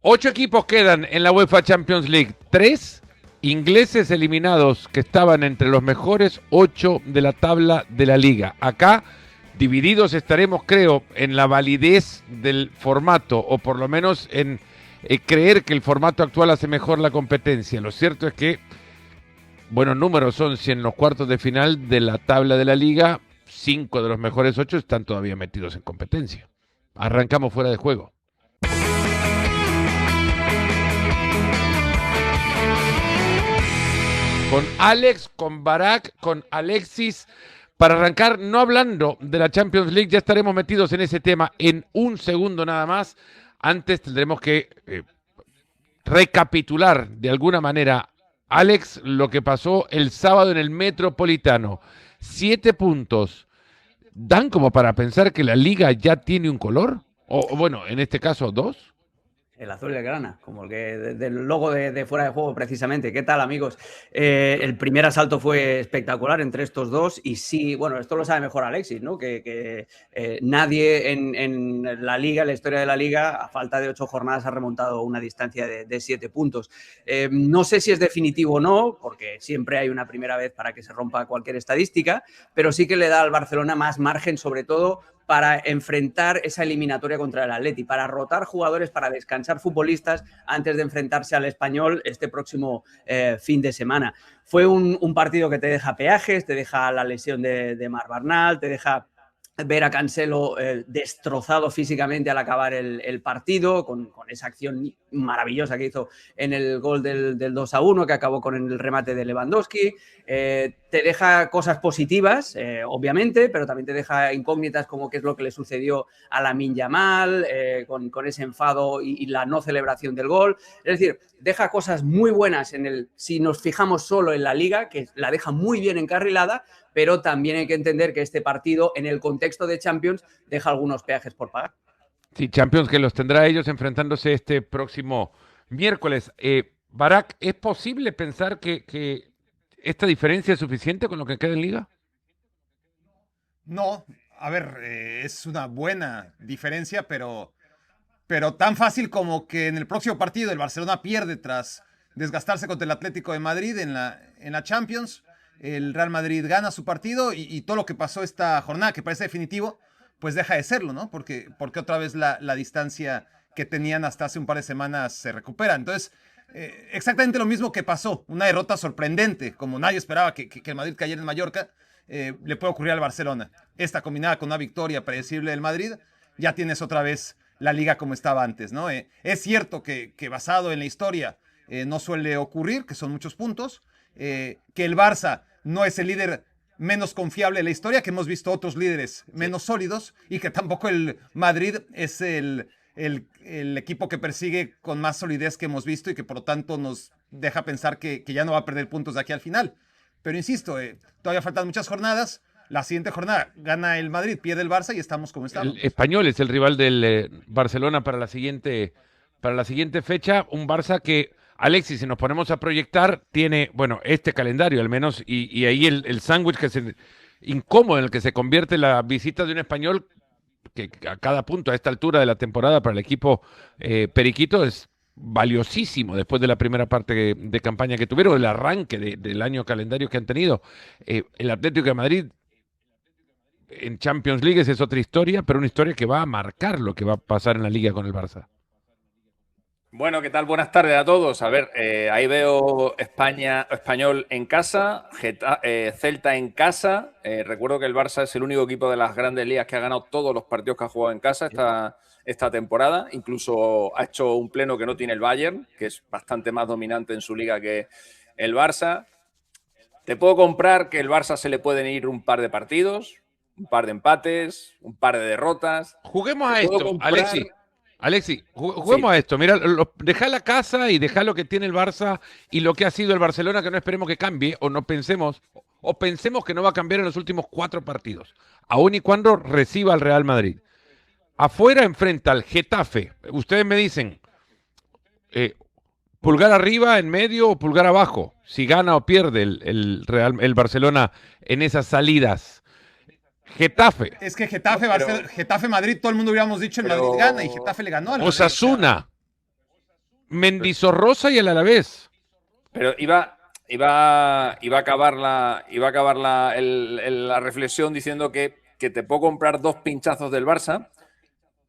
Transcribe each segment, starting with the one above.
8 equipos quedan en la UEFA Champions League. 3 ingleses eliminados que estaban entre los mejores 8 de la tabla de la liga. Acá divididos estaremos, creo, en la validez del formato, o por lo menos en creer que el formato actual hace mejor la competencia. Lo cierto es que buenos números son si en los cuartos de final de la tabla de la liga, 5 de los mejores 8 están todavía metidos en competencia. Arrancamos fuera de juego. Con Alex, con Barak, con Alexis, para arrancar, no hablando de la Champions League, ya estaremos metidos en ese tema en un segundo nada más. Antes tendremos que recapitular de alguna manera, Alex, lo que pasó el sábado en el Metropolitano. 7 puntos. ¿Dan como para pensar que la liga ya tiene un color? O bueno, en este caso, 2. El azul y el grana, como el que del logo de fuera de juego, precisamente. ¿Qué tal, amigos? El primer asalto fue espectacular entre estos dos y sí, bueno, esto lo sabe mejor Alexis, ¿no? Que nadie en la liga, en la historia de la liga, a falta de 8 jornadas, ha remontado una distancia de 7 puntos. No sé si es definitivo o no, porque siempre hay una primera vez para que se rompa cualquier estadística, pero sí que le da al Barcelona más margen, sobre todo para enfrentar esa eliminatoria contra el Atleti, para rotar jugadores, para descansar futbolistas antes de enfrentarse al Español este próximo fin de semana. Fue un partido que te deja peajes, te deja la lesión de Marc Barnal, te deja ver a Cancelo destrozado físicamente al acabar el partido, con esa acción maravillosa que hizo en el gol del 2-1, que acabó con el remate de Lewandowski. Te deja cosas positivas, obviamente, pero también te deja incógnitas como qué es lo que le sucedió a Lamine Yamal, con ese enfado y la no celebración del gol. Es decir, deja cosas muy buenas si nos fijamos solo en la Liga, que la deja muy bien encarrilada, pero también hay que entender que este partido, en el contexto de Champions, deja algunos peajes por pagar. Sí, Champions que los tendrá ellos enfrentándose este próximo miércoles. Barak, ¿es posible pensar que esta diferencia es suficiente con lo que queda en Liga? No, a ver, es una buena diferencia, pero tan fácil como que en el próximo partido el Barcelona pierde tras desgastarse contra el Atlético de Madrid en la Champions. El Real Madrid gana su partido y todo lo que pasó esta jornada, que parece definitivo, pues deja de serlo, ¿no? Porque otra vez la distancia que tenían hasta hace un par de semanas se recupera. Entonces, exactamente lo mismo que pasó, una derrota sorprendente, como nadie esperaba que el Madrid cayera en Mallorca, le puede ocurrir al Barcelona. Esta combinada con una victoria predecible del Madrid, ya tienes otra vez la liga como estaba antes, ¿no? Es cierto que basado en la historia no suele ocurrir, que son muchos puntos, que el Barça no es el líder menos confiable de la historia, que hemos visto otros líderes menos sólidos, y que tampoco el Madrid es el equipo que persigue con más solidez que hemos visto y que por lo tanto nos deja pensar que ya no va a perder puntos de aquí al final. Pero insisto, todavía faltan muchas jornadas. La siguiente jornada gana el Madrid, pierde el Barça y estamos como estamos. El Español es el rival del Barcelona para la siguiente fecha. Un Barça que, Alexis, si nos ponemos a proyectar, tiene, bueno, este calendario al menos, y ahí el sándwich incómodo en el que se convierte la visita de un Español que a cada punto a esta altura de la temporada para el equipo periquito es valiosísimo después de la primera parte de campaña que tuvieron, el arranque del año calendario que han tenido. El Atlético de Madrid en Champions League es otra historia, pero una historia que va a marcar lo que va a pasar en la Liga con el Barça. Bueno, ¿qué tal? Buenas tardes a todos. A ver, ahí veo Español en casa, Celta en casa. Recuerdo que el Barça es el único equipo de las grandes ligas que ha ganado todos los partidos que ha jugado en casa esta temporada. Incluso ha hecho un pleno que no tiene el Bayern, que es bastante más dominante en su liga que el Barça. Te puedo comprar que el Barça se le pueden ir un par de partidos, un par de empates, un par de derrotas. Juguemos a esto, Alexis, juguemos a esto. Mira, dejá la casa y dejá lo que tiene el Barça y lo que ha sido el Barcelona, que no esperemos que cambie, o pensemos que no va a cambiar en los últimos 4 partidos, aun y cuando reciba al Real Madrid. Afuera enfrenta al Getafe. Ustedes me dicen, pulgar arriba, en medio o pulgar abajo, si gana o pierde el Barcelona en esas salidas. Getafe. Es que Getafe Madrid, todo el mundo hubiéramos dicho el Madrid gana y Getafe le ganó al Madrid. Osasuna. Mendizorroza y el Alavés. Pero iba a acabar la reflexión diciendo que te puedo comprar 2 pinchazos del Barça,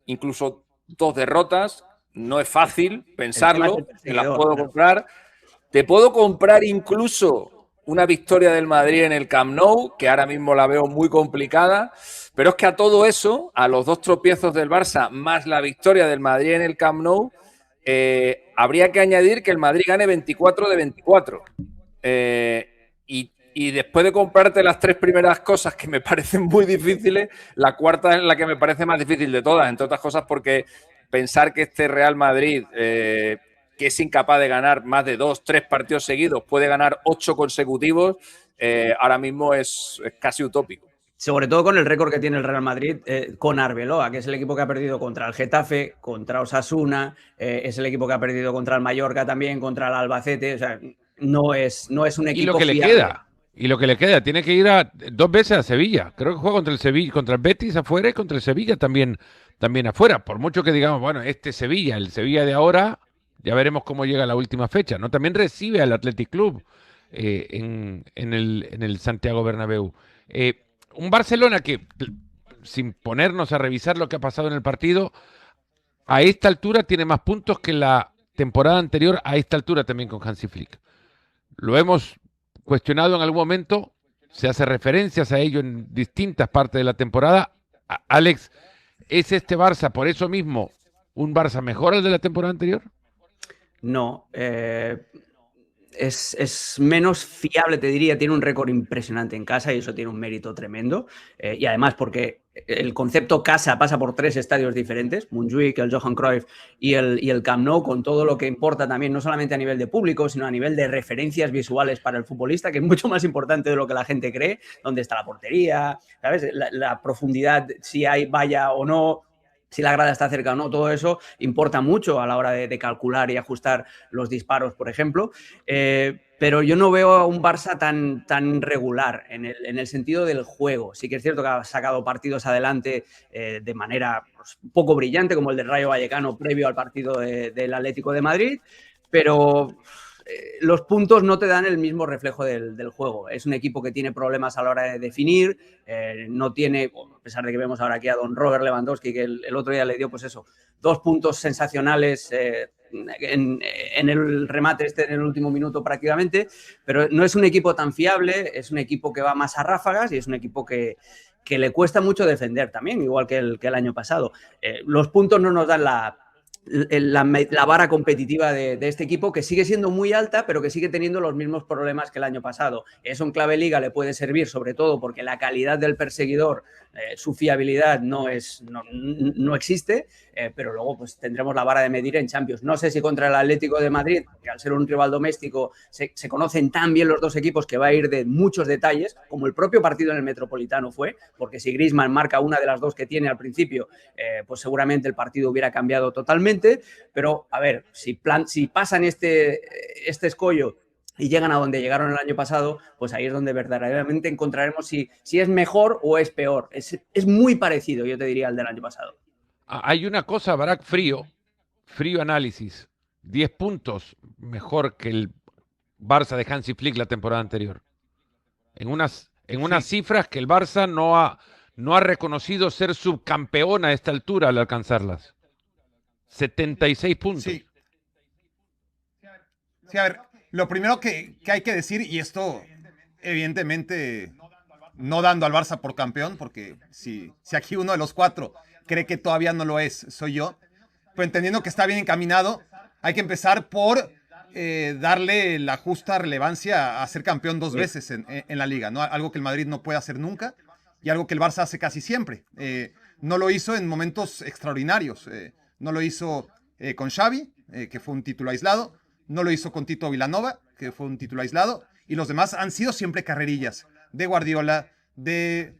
incluso 2 derrotas. No es fácil pensarlo, te las puedo comprar. Te puedo comprar incluso una victoria del Madrid en el Camp Nou, que ahora mismo la veo muy complicada. Pero es que a todo eso, a los 2 tropiezos del Barça, más la victoria del Madrid en el Camp Nou, habría que añadir que el Madrid gane 24 de 24. Y después de comprarte las 3 primeras cosas que me parecen muy difíciles, la cuarta es la que me parece más difícil de todas, entre otras cosas porque pensar que este Real Madrid, que es incapaz de ganar más de 2, 3 partidos seguidos, puede ganar 8 consecutivos, ahora mismo es casi utópico. Sobre todo con el récord que tiene el Real Madrid con Arbeloa, que es el equipo que ha perdido contra el Getafe, contra Osasuna, es el equipo que ha perdido contra el Mallorca también, contra el Albacete. O sea, no es un equipo. Y lo que fiable. le queda. Y lo que le queda, tiene que ir 2 veces a Sevilla. Creo que juega contra el Sevilla, contra el Betis afuera y contra el Sevilla también afuera. Por mucho que digamos, bueno, el Sevilla de ahora, ya veremos cómo llega la última fecha, ¿no? También recibe al Athletic Club en el Santiago Bernabéu. Un Barcelona que, sin ponernos a revisar lo que ha pasado en el partido, a esta altura tiene más puntos que la temporada anterior, a esta altura también con Hansi Flick. Lo hemos cuestionado en algún momento, se hace referencias a ello en distintas partes de la temporada. Alex, ¿es este Barça por eso mismo un Barça mejor al de la temporada anterior? No, es menos fiable, te diría. Tiene un récord impresionante en casa y eso tiene un mérito tremendo. Y además porque el concepto casa pasa por 3 estadios diferentes, Montjuïc, el Johan Cruyff y el Camp Nou, con todo lo que importa también, no solamente a nivel de público, sino a nivel de referencias visuales para el futbolista, que es mucho más importante de lo que la gente cree. Dónde está la portería, ¿sabes? La profundidad, si hay valla o no, si la grada está cerca o no, todo eso importa mucho a la hora de calcular y ajustar los disparos, por ejemplo. Pero yo no veo a un Barça tan regular en el sentido del juego. Sí que es cierto que ha sacado partidos adelante de manera pues, un poco brillante, como el del Rayo Vallecano previo al partido del Atlético de Madrid, pero los puntos no te dan el mismo reflejo del juego. Es un equipo que tiene problemas a la hora de definir, no tiene, a pesar de que vemos ahora aquí a don Robert Lewandowski, que el otro día le dio, pues eso, 2 puntos sensacionales en el remate en el último minuto prácticamente, pero no es un equipo tan fiable, es un equipo que va más a ráfagas y es un equipo que le cuesta mucho defender también, igual que el año pasado. Los puntos no nos dan la vara competitiva de este equipo, que sigue siendo muy alta, pero que sigue teniendo los mismos problemas que el año pasado. Eso en clave liga le puede servir, sobre todo porque la calidad del perseguidor, su fiabilidad no existe, pero luego pues tendremos la vara de medir en Champions. No sé si contra el Atlético de Madrid, que al ser un rival doméstico se conocen tan bien los 2 equipos que va a ir de muchos detalles, como el propio partido en el Metropolitano fue, porque si Griezmann marca una de las 2 que tiene al principio, pues seguramente el partido hubiera cambiado totalmente. Pero, a ver, si pasan este escollo y llegan a donde llegaron el año pasado, pues ahí es donde verdaderamente encontraremos si es mejor o es peor. Es muy parecido, yo te diría, al del año pasado. Hay una cosa, Barak, frío análisis. 10 puntos mejor que el Barça de Hansi Flick la temporada anterior. En unas cifras que el Barça no ha reconocido ser subcampeón a esta altura al alcanzarlas. 76 puntos. Sí, a ver, lo primero que hay que decir, y esto evidentemente no dando al Barça por campeón, porque si aquí uno de los 4 cree que todavía no lo es, soy yo, pero entendiendo que está bien encaminado, hay que empezar por darle la justa relevancia a ser campeón 2 veces en la liga, ¿no? Algo que el Madrid no puede hacer nunca y algo que el Barça hace casi siempre. No lo hizo en momentos extraordinarios. No lo hizo con Xavi, que fue un título aislado. No lo hizo con Tito Vilanova, que fue un título aislado. Y los demás han sido siempre carrerillas. De Guardiola, de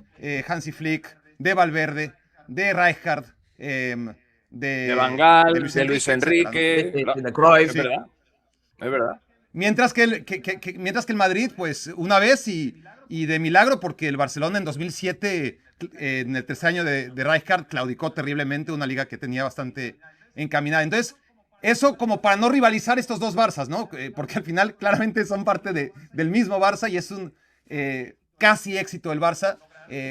Hansi Flick, de Valverde, de Rijkaard, de Van Gaal, de Luis Enrique, de Cruyff. Es verdad. Es verdad. Mientras que el Madrid, pues una vez y de milagro, porque el Barcelona en 2007, en el tercer año de Rijkaard, claudicó terriblemente una liga que tenía bastante encaminada. Entonces, Eso como para no rivalizar estos dos Barças, ¿no? Porque al final claramente son parte del mismo Barça y es un casi éxito del Barça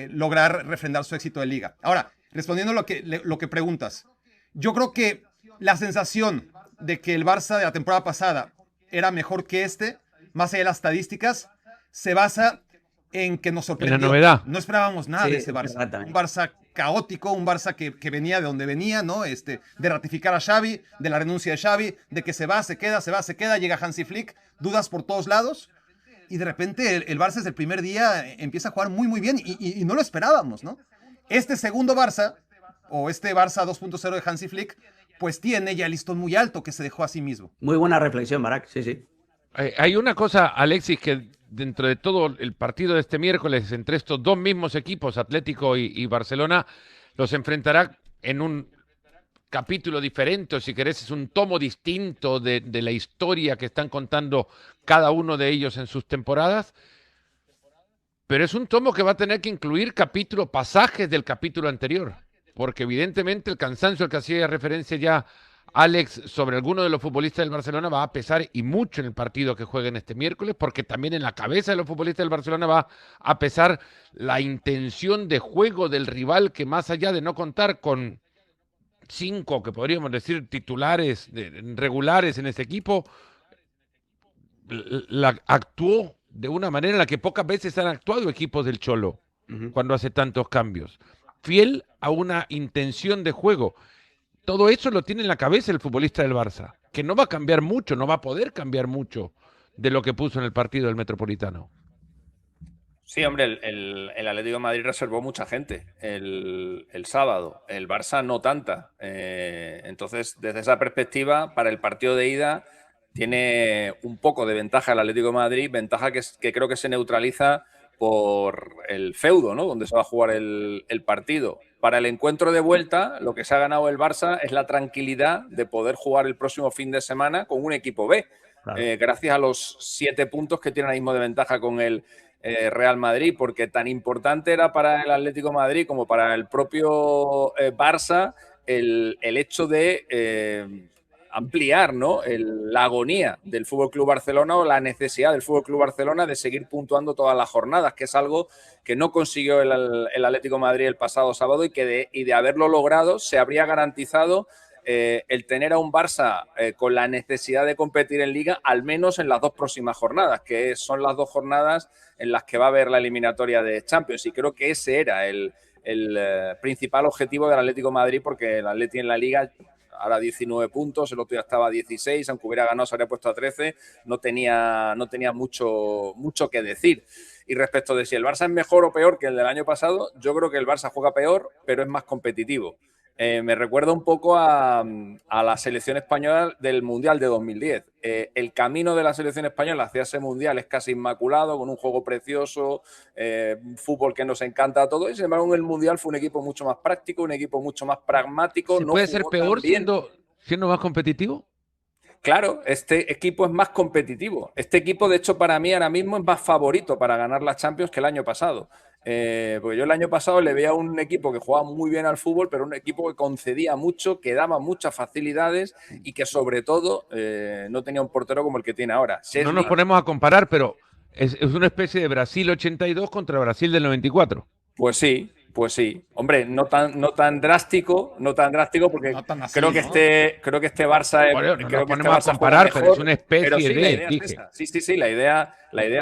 lograr refrendar su éxito de liga. Ahora, respondiendo a lo que preguntas, yo creo que la sensación de que el Barça de la temporada pasada era mejor que más allá de las estadísticas, se basa en que nos sorprendió. En la novedad. No esperábamos nada de ese Barça. Un Barça caótico, un Barça que venía de donde venía, ¿no? De ratificar a Xavi, de la renuncia de Xavi, de que se va, se queda, llega Hansi Flick, dudas por todos lados, y de repente el Barça desde el primer día empieza a jugar muy, muy bien, y no lo esperábamos, ¿no? Este segundo Barça, o este Barça 2.0 de Hansi Flick, pues tiene ya el listón muy alto que se dejó a sí mismo. Muy buena reflexión, Barak, sí. Hay una cosa, Alexis, que dentro de todo el partido de este miércoles, entre estos dos mismos equipos, Atlético y Barcelona, los enfrentará en un capítulo diferente, o si querés, es un tomo distinto de la historia que están contando cada uno de ellos en sus temporadas, pero es un tomo que va a tener que incluir pasajes del capítulo anterior, porque evidentemente el cansancio al que hacía referencia ya Alex sobre alguno de los futbolistas del Barcelona va a pesar y mucho en el partido que jueguen este miércoles, porque también en la cabeza de los futbolistas del Barcelona va a pesar la intención de juego del rival, que más allá de no contar con 5, que podríamos decir titulares regulares en ese equipo, actuó de una manera en la que pocas veces han actuado equipos del Cholo cuando hace tantos cambios, fiel a una intención de juego. Todo eso lo tiene en la cabeza el futbolista del Barça, que no va a cambiar mucho, no va a poder cambiar mucho de lo que puso en el partido del Metropolitano. Sí, hombre, el Atlético de Madrid reservó mucha gente el sábado, el Barça no tanta. Entonces, desde esa perspectiva, para el partido de ida tiene un poco de ventaja el Atlético de Madrid, ventaja que creo que se neutraliza por el feudo, ¿no? Donde se va a jugar el partido. Para el encuentro de vuelta, lo que se ha ganado el Barça es la tranquilidad de poder jugar el próximo fin de semana con un equipo B, claro. Gracias a los 7 puntos que tiene ahora mismo de ventaja con el Real Madrid, porque tan importante era para el Atlético de Madrid como para el propio Barça el hecho de ampliar, ¿no? La agonía del FC Barcelona, o la necesidad del FC Barcelona de seguir puntuando todas las jornadas, que es algo que no consiguió el Atlético de Madrid el pasado sábado, y de haberlo logrado se habría garantizado el tener a un Barça con la necesidad de competir en Liga, al menos en las 2 próximas jornadas, que son las 2 jornadas en las que va a haber la eliminatoria de Champions, y creo que ese era el principal objetivo del Atlético de Madrid, porque el Atleti en la Liga ahora 19 puntos, el otro día estaba a 16, aunque hubiera ganado se habría puesto a 13, no tenía mucho que decir. Y respecto de si el Barça es mejor o peor que el del año pasado, yo creo que el Barça juega peor, pero es más competitivo. Me recuerda un poco a la selección española del Mundial de 2010. El camino de la selección española hacia ese Mundial es casi inmaculado, con un juego precioso, un fútbol que nos encanta a todos, y sin embargo en el Mundial fue un equipo mucho más práctico, un equipo mucho más pragmático. ¿Se puede ser peor siendo más competitivo? Claro, este equipo es más competitivo. Este equipo, de hecho, para mí ahora mismo es más favorito para ganar la Champions que el año pasado. Porque yo el año pasado le veía un equipo que jugaba muy bien al fútbol, pero un equipo que concedía mucho, que daba muchas facilidades y que sobre todo no tenía un portero como el que tiene ahora. No nos ponemos a comparar, pero es una especie de Brasil 82 contra Brasil del 94. Pues sí. Hombre, no tan drástico, porque no tan así, creo que este Barça es, bueno, creo que ponemos a comparar, pero es una especie de. Sí, la idea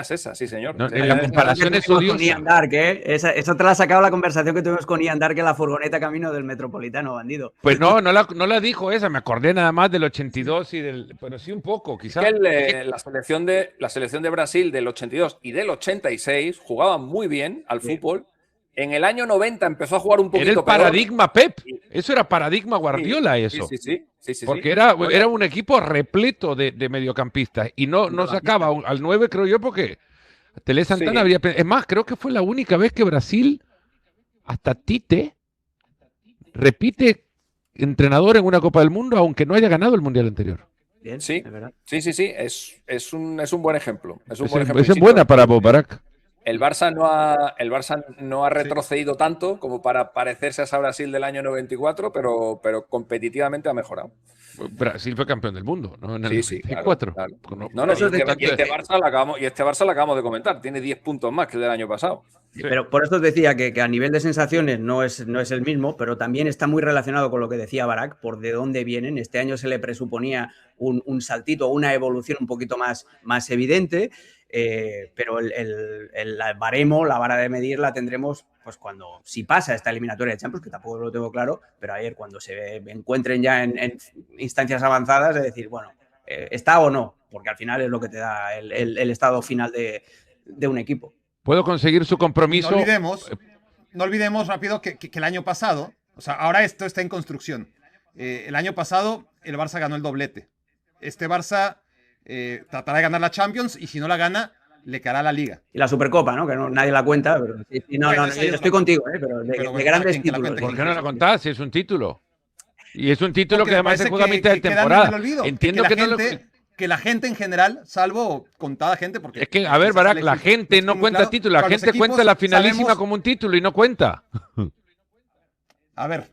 es esa, sí, señor. No, en la comparación es odiosa. Con Ian Dark, esa te la ha sacado la conversación que tuvimos con Ian Dark en la furgoneta camino del Metropolitano, bandido. Pues no la dijo esa, me acordé nada más del 82 pero sí un poco, quizás. La selección de Brasil del 82 y del 86 jugaban muy bien al fútbol. En el año 90 empezó a jugar un poquito peor. Era el paradigma Pep. Eso era paradigma Guardiola, eso. Sí. Porque era un equipo repleto de mediocampistas. Y no sacaba al 9, creo yo, porque Tele Santana había... Es más, creo que fue la única vez que Brasil, hasta Tite, repite entrenador en una Copa del Mundo, aunque no haya ganado el Mundial anterior. Bien, sí. Es un buen ejemplo. Esa es buena para Bob Barak. El Barça no ha retrocedido tanto como para parecerse a esa Brasil del año 94, pero competitivamente ha mejorado. Brasil fue campeón del mundo, ¿no? En el Sí, sí, 94. claro. Con- No, Eso es de- y este Barça lo acabamos de comentar, tiene 10 puntos más que el del año pasado. Sí, pero por eso os decía que a nivel de sensaciones no es el mismo, pero también está muy relacionado con lo que decía Barak, por de dónde vienen. Este año se le presuponía un saltito, una evolución un poquito más evidente, pero el baremo, la vara de medir la tendremos pues cuando, si pasa esta eliminatoria de Champions, que tampoco lo tengo claro, pero ayer cuando se encuentren ya en instancias avanzadas, es decir, bueno, está o no, porque al final es lo que te da el estado final de un equipo. Puedo conseguir su compromiso. No olvidemos rápido que el año pasado, o sea, ahora esto está en construcción. El año pasado el Barça ganó el doblete. Este Barça tratará de ganar la Champions y si no la gana, le caerá la Liga. Y la Supercopa, ¿no? Que nadie la cuenta, pero sí, no, Bueno, yo sí, estoy contigo, pero bueno, grandes ¿quién que la títulos. cuente? ¿Por qué no la contás? Si es un título. Y es un título Porque que además parece se juega a mitad de quedan en temporada. el olvido, Entiendo que no lo... que la gente en general, salvo contada gente, porque... Es que, a ver, Barak, la gente no cuenta título, la gente cuenta la finalísima como un título y no cuenta. A ver,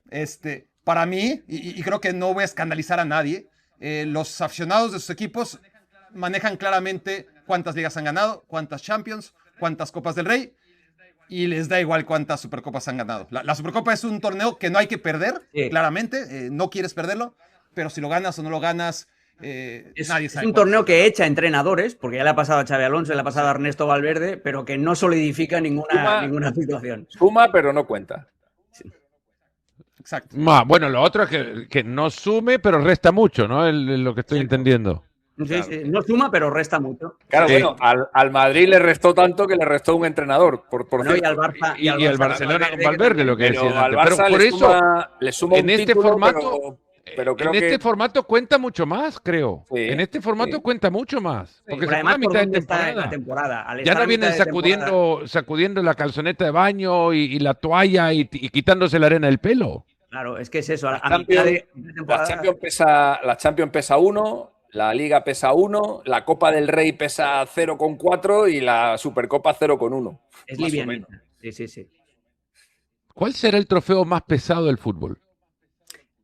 para mí, y creo que no voy a escandalizar a nadie, los aficionados de sus equipos manejan claramente cuántas ligas han ganado, cuántas Champions, cuántas Copas del Rey, y les da igual cuántas Supercopas han ganado. La Supercopa es un torneo que no hay que perder, Sí. claramente, no quieres perderlo, pero si lo ganas o no lo ganas, nadie Es sabe. un torneo que echa entrenadores, porque ya le ha pasado a Xabi Alonso, le ha pasado a Ernesto Valverde, pero que no solidifica ninguna situación. Suma, pero no cuenta. Exacto. Bueno, lo otro es que no sume, pero resta mucho, ¿no? Lo que estoy entendiendo. Sí, sí, no suma, pero resta mucho. Claro, Sí. bueno, al Madrid le restó tanto que le restó un entrenador, por Bueno, y cierto. al Barça, Y al Barcelona con Valverde, lo que Pero decía al antes. Barça Pero por le eso, le suma en un este título, formato, pero creo en este que formato cuenta mucho más, creo. Sí, En este formato sí. cuenta mucho más. Porque Pero se juega además, a ¿por mitad de dónde está temporada. la temporada? Al Ya estar no a vienen mitad de temporada, sacudiendo la calzoneta de baño y la toalla y quitándose la arena del pelo. claro, es que es eso. A mitad Champions- de la temporada. Champions pesa 1, la Liga pesa 1, la Copa del Rey pesa 0,4 y la Supercopa 0,1. Es más o livianita. Sí. ¿Cuál será el trofeo más pesado del fútbol?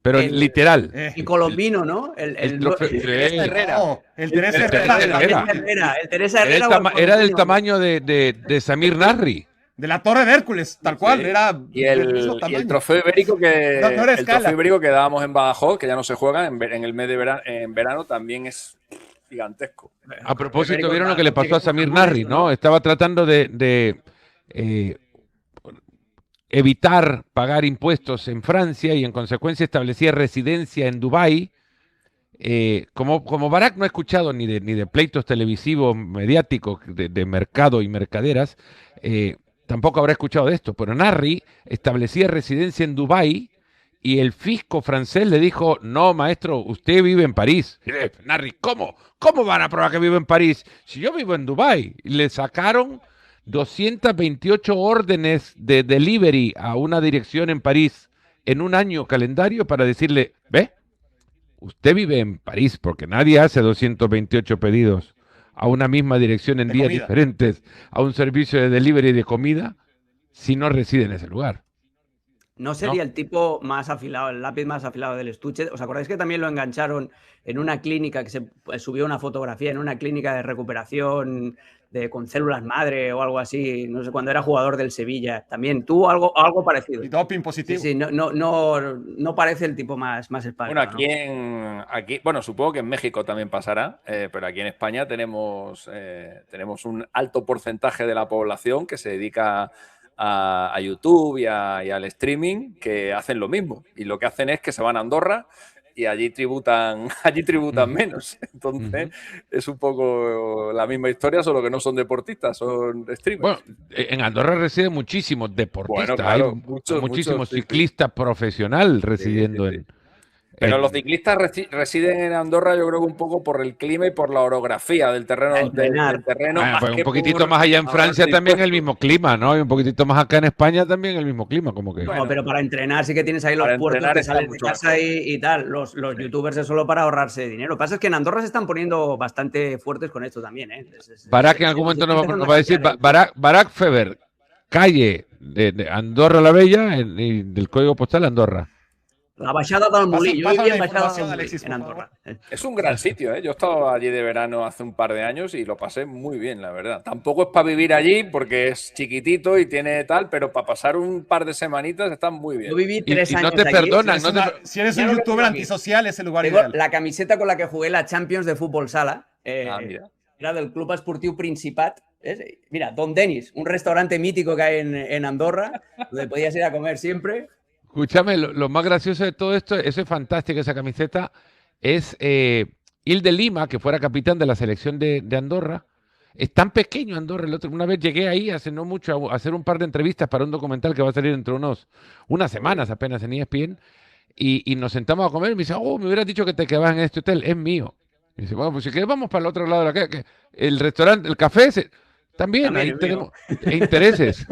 Pero El- literal. El colombino, ¿no? El trofeo- el sí. Teresa Herrera. No, el Teresa Teresa Herrera. Herrera. El Teresa Era, Herrera. era del tamaño de Samir Nasri. De la Torre de Hércules, tal cual. Sí. Era Y del mismo el tamaño. trofeo ibérico que No era escala. dábamos en Badajoz, que ya no se juega en el mes de verano, también es gigantesco. A propósito, Ibérico, ¿vieron lo que le pasó a sí, Samir con Nasri? eso, ¿no? ¿no? Estaba tratando de evitar pagar impuestos en Francia y en consecuencia establecía residencia en Dubái. Como Barak no ha escuchado ni de pleitos televisivos mediáticos de mercado y mercaderas, tampoco habrá escuchado de esto, pero Nasri establecía residencia en Dubái y el fisco francés le dijo, no, maestro, usted vive en París. Y le, Nasri, ¿cómo? ¿Cómo van a probar que vivo en París? Si yo vivo en Dubái. Y le sacaron 228 órdenes de delivery a una dirección en París en un año calendario para decirle, ¿ve? Usted vive en París porque nadie hace 228 pedidos a una misma dirección en De días comida. diferentes a un servicio de delivery de comida si no reside en ese lugar. No sería ¿No? el tipo más afilado, el lápiz más afilado del estuche. ¿Os acordáis que también lo engancharon en una clínica que se subió una fotografía en una clínica de recuperación con células madre o algo así? No sé, cuando era jugador del Sevilla. También tuvo algo parecido. Y doping Sí, positivo. sí, no parece el tipo más espabilado. Bueno, aquí, bueno, supongo que en México también pasará, pero aquí en España tenemos un alto porcentaje de la población que se dedica a YouTube y al streaming, que hacen lo mismo. Y lo que hacen es que se van a Andorra y allí tributan menos. Entonces, es un poco la misma historia, solo que no son deportistas, son streamers. Bueno, en Andorra residen muchísimos deportistas, Bueno, claro, hay muchos, muchísimos sí, sí. ciclistas profesional residiendo sí. Pero los ciclistas residen en Andorra, yo creo que un poco por el clima y por la orografía del terreno. Bueno, más pues que un poquitito por más allá en Francia ahorrarse también el impuestos. mismo clima, ¿no? Y un poquitito más acá en España también el mismo clima, como que... No, pero para entrenar sí que tienes ahí los Para puertos entrenar que está salen de mucho casa y tal. Los youtubers es solo para ahorrarse dinero. Lo que pasa es que en Andorra se están poniendo bastante fuertes con esto también, ¿eh? Barak en algún momento nos va a decir, Barak Feber, calle de Andorra la Bella y del código postal Andorra. La Baixada del Molí. Yo Pásame vivía en la Baixada información, del Molí, Alexis, en por Andorra. Es un gran sitio, ¿eh? Yo he estado allí de verano hace un par de años y lo pasé muy bien, la verdad. Tampoco es para vivir allí porque es chiquitito y tiene tal, pero para pasar un par de semanitas está muy Yo bien. viví 3 Y no años te allí. perdonan, Si eres Mira un lo que youtuber tengo aquí. antisocial, es el lugar Tengo ideal. la camiseta con la que jugué la Champions de Fútbol Sala. Mira. Era del Club Esportiu Principat. Mira, Don Denis, un restaurante mítico que hay en Andorra, donde podías ir a comer siempre. Escúchame, lo más gracioso de todo esto, eso es fantástico, esa camiseta, es de Lima, que fuera capitán de la selección de Andorra. Es tan pequeño Andorra. Una vez llegué ahí hace no mucho a hacer un par de entrevistas para un documental que va a salir dentro de unas semanas apenas en ESPN. Y nos sentamos a comer y me dice, me hubieras dicho que te quedabas en este hotel, es mío. Y dice, bueno, pues si quieres vamos para el otro lado de la calle. El restaurante, el café, también, ahí es mío. tenemos intereses.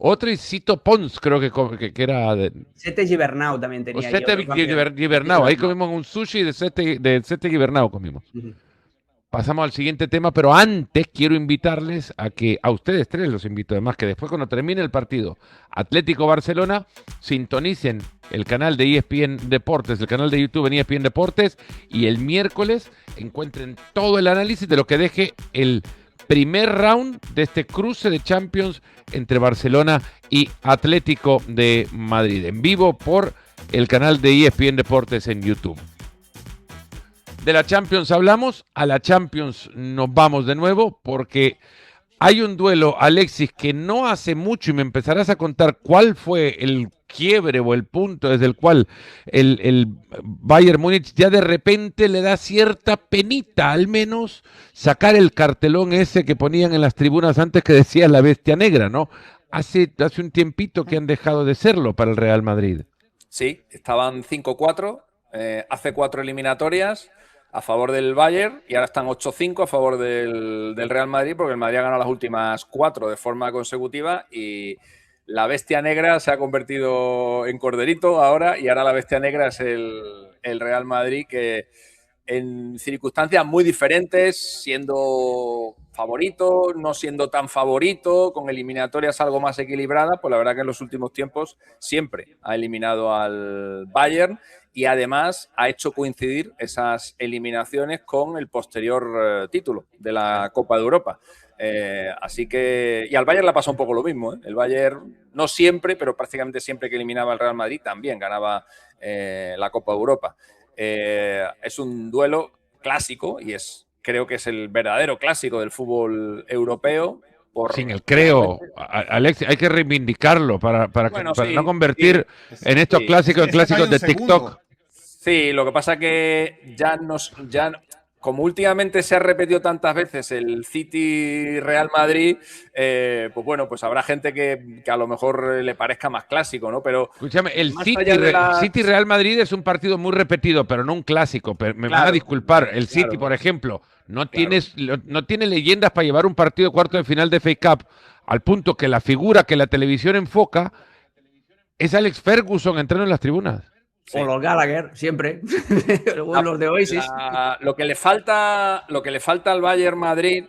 Otro y Cito Pons, creo que era de, Sete Gibernau también o tenía. Sete Gibernau. Ahí comimos un sushi de Sete Gibernau comimos. Pasamos al siguiente tema, pero antes quiero invitarles a ustedes tres los invito, además, que después cuando termine el partido Atlético Barcelona, sintonicen el canal de ESPN Deportes, el canal de YouTube en ESPN Deportes, y el miércoles encuentren todo el análisis de lo que deje el primer round de este cruce de Champions entre Barcelona y Atlético de Madrid, en vivo por el canal de ESPN Deportes en YouTube. De la Champions hablamos, a la Champions nos vamos de nuevo porque hay un duelo, Alexis, que no hace mucho, y me empezarás a contar cuál fue el quiebre o el punto desde el cual el Bayern Múnich ya de repente le da cierta penita, al menos sacar el cartelón ese que ponían en las tribunas antes que decía la bestia negra, ¿no? Hace un tiempito que han dejado de serlo para el Real Madrid. Sí, estaban 5-4, hace 4 eliminatorias a favor del Bayern y ahora están 8-5 a favor del Real Madrid, porque el Madrid ha ganado las últimas 4 de forma consecutiva y la bestia negra se ha convertido en corderito ahora, y ahora la bestia negra es el Real Madrid, que en circunstancias muy diferentes, siendo favorito, no siendo tan favorito, con eliminatorias algo más equilibradas, pues la verdad que en los últimos tiempos siempre ha eliminado al Bayern y además ha hecho coincidir esas eliminaciones con el posterior título de la Copa de Europa. Así que, y al Bayern le ha pasado un poco lo mismo, ¿eh? El Bayern no siempre, pero prácticamente siempre que eliminaba al Real Madrid también ganaba la Copa de Europa. Es un duelo clásico y creo que es el verdadero clásico del fútbol europeo. Sin el Alex, hay que reivindicarlo para sí, no convertir en estos clásicos en clásicos de TikTok. Sí, lo que pasa que como últimamente se ha repetido tantas veces el City-Real Madrid, pues bueno, pues habrá gente que a lo mejor le parezca más clásico, ¿no? Pero escúchame, el City-Real Madrid es un partido muy repetido, pero no un clásico. Pero me van a disculpar, el City, por ejemplo, no tiene leyendas para llevar un partido de cuarto de final de FA Cup, al punto que la figura que la televisión enfoca es Alex Ferguson entrando en las tribunas. Sí. O los Gallagher, siempre. Los de Oasis. Lo que le falta al Bayern Madrid,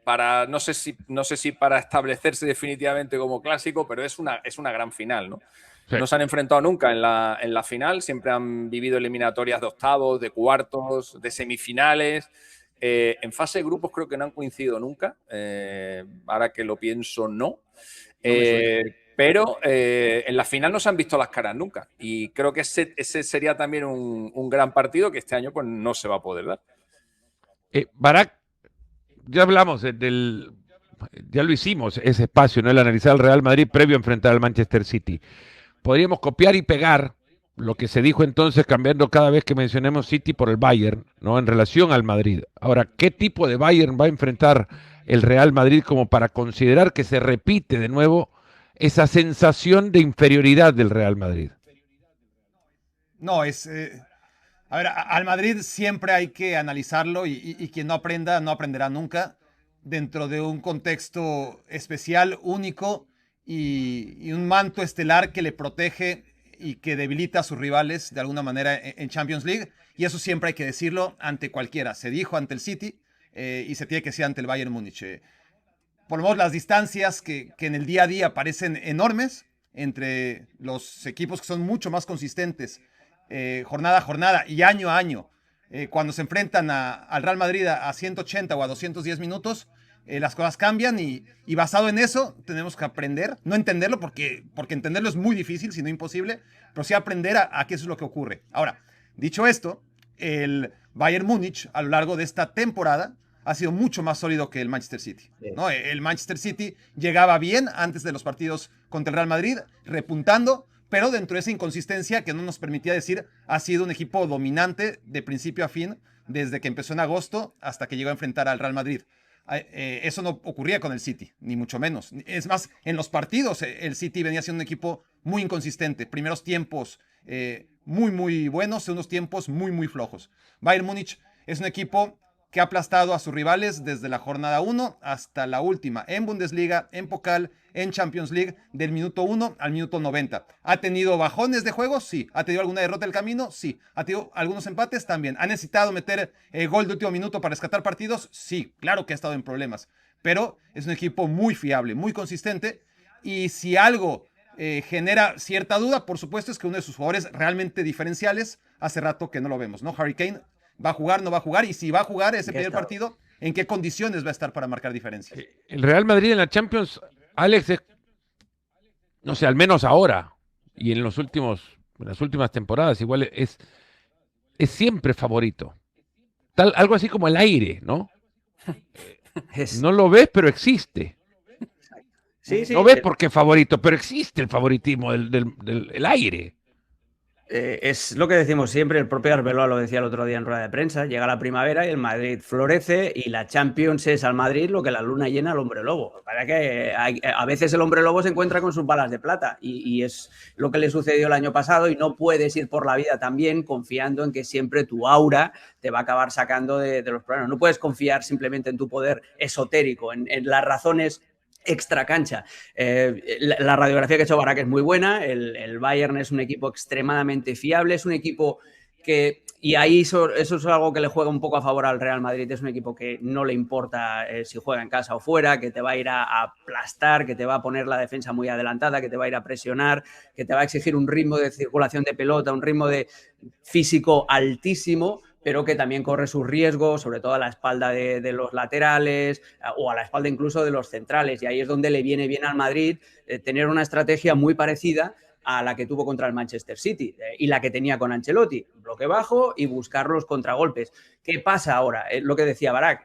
para no sé si para establecerse definitivamente como clásico, pero es una gran final, ¿no? Sí. No se han enfrentado nunca en la final, siempre han vivido eliminatorias de octavos, de cuartos, de semifinales. En fase de grupos creo que no han coincidido nunca. Ahora que lo pienso, no. Pero en la final no se han visto las caras nunca. Y creo que ese sería también un gran partido que este año pues no se va a poder dar. Barak, ya hablamos ya lo hicimos, ese espacio, ¿no? El analizar al Real Madrid previo a enfrentar al Manchester City. Podríamos copiar y pegar lo que se dijo entonces, cambiando cada vez que mencionemos City por el Bayern, ¿no? En relación al Madrid. Ahora, ¿qué tipo de Bayern va a enfrentar el Real Madrid como para considerar que se repite de nuevo esa sensación de inferioridad del Real Madrid? No, a ver, al Madrid siempre hay que analizarlo y quien no aprenda, no aprenderá nunca, dentro de un contexto especial, único y un manto estelar que le protege y que debilita a sus rivales de alguna manera en Champions League, y eso siempre hay que decirlo ante cualquiera. Se dijo ante el City y se tiene que decir ante el Bayern Múnich. Por lo menos las distancias que en el día a día parecen enormes, entre los equipos que son mucho más consistentes jornada a jornada y año a año, cuando se enfrentan al Real Madrid a 180 o a 210 minutos, las cosas cambian y basado en eso tenemos que aprender, no entenderlo porque entenderlo es muy difícil, si no imposible, pero sí aprender a qué es lo que ocurre. Ahora, dicho esto, el Bayern Múnich a lo largo de esta temporada ha sido mucho más sólido que el Manchester City, ¿no? El Manchester City llegaba bien antes de los partidos contra el Real Madrid, repuntando, pero dentro de esa inconsistencia que no nos permitía decir, ha sido un equipo dominante de principio a fin, desde que empezó en agosto hasta que llegó a enfrentar al Real Madrid. Eso no ocurría con el City, ni mucho menos. Es más, en los partidos el City venía siendo un equipo muy inconsistente. Primeros tiempos muy, muy buenos, segundos tiempos muy, muy flojos. Bayern Múnich es un equipo que ha aplastado a sus rivales desde la jornada 1 hasta la última, en Bundesliga, en Pokal, en Champions League, del minuto 1 al minuto 90. ¿Ha tenido bajones de juego? Sí. ¿Ha tenido alguna derrota del camino? Sí. ¿Ha tenido algunos empates? También. ¿Ha necesitado meter gol de último minuto para rescatar partidos? Sí. Claro que ha estado en problemas. Pero es un equipo muy fiable, muy consistente. Y si algo genera cierta duda, por supuesto, es que uno de sus jugadores realmente diferenciales, hace rato que no lo vemos, ¿no? Harry Kane va a jugar, no va a jugar, y si va a jugar ese primer partido, ¿en qué condiciones va a estar para marcar diferencias? El Real Madrid en la Champions, Alex, no sé, al menos ahora, y en las últimas temporadas, igual es siempre favorito. Algo así como el aire, ¿no? No lo ves, pero existe. Sí, sí. No ves por qué favorito, pero existe el favoritismo del aire. Es lo que decimos siempre, el propio Arbeloa lo decía el otro día en rueda de prensa, llega la primavera y el Madrid florece y la Champions es al Madrid lo que la luna llena al hombre lobo. Para que a veces el hombre lobo se encuentra con sus balas de plata y es lo que le sucedió el año pasado y no puedes ir por la vida también confiando en que siempre tu aura te va a acabar sacando de los problemas. No puedes confiar simplemente en tu poder esotérico, en las razones extra cancha. La radiografía que ha hecho Barak es muy buena, el Bayern es un equipo extremadamente fiable, es un equipo que, y ahí eso es algo que le juega un poco a favor al Real Madrid, es un equipo que no le importa si juega en casa o fuera, que te va a ir a aplastar, que te va a poner la defensa muy adelantada, que te va a ir a presionar, que te va a exigir un ritmo de circulación de pelota, un ritmo de físico altísimo, pero que también corre sus riesgos, sobre todo a la espalda de los laterales o a la espalda incluso de los centrales. Y ahí es donde le viene bien al Madrid tener una estrategia muy parecida a la que tuvo contra el Manchester City y la que tenía con Ancelotti. Bloque bajo y buscar los contragolpes. ¿Qué pasa ahora? Lo que decía Barak,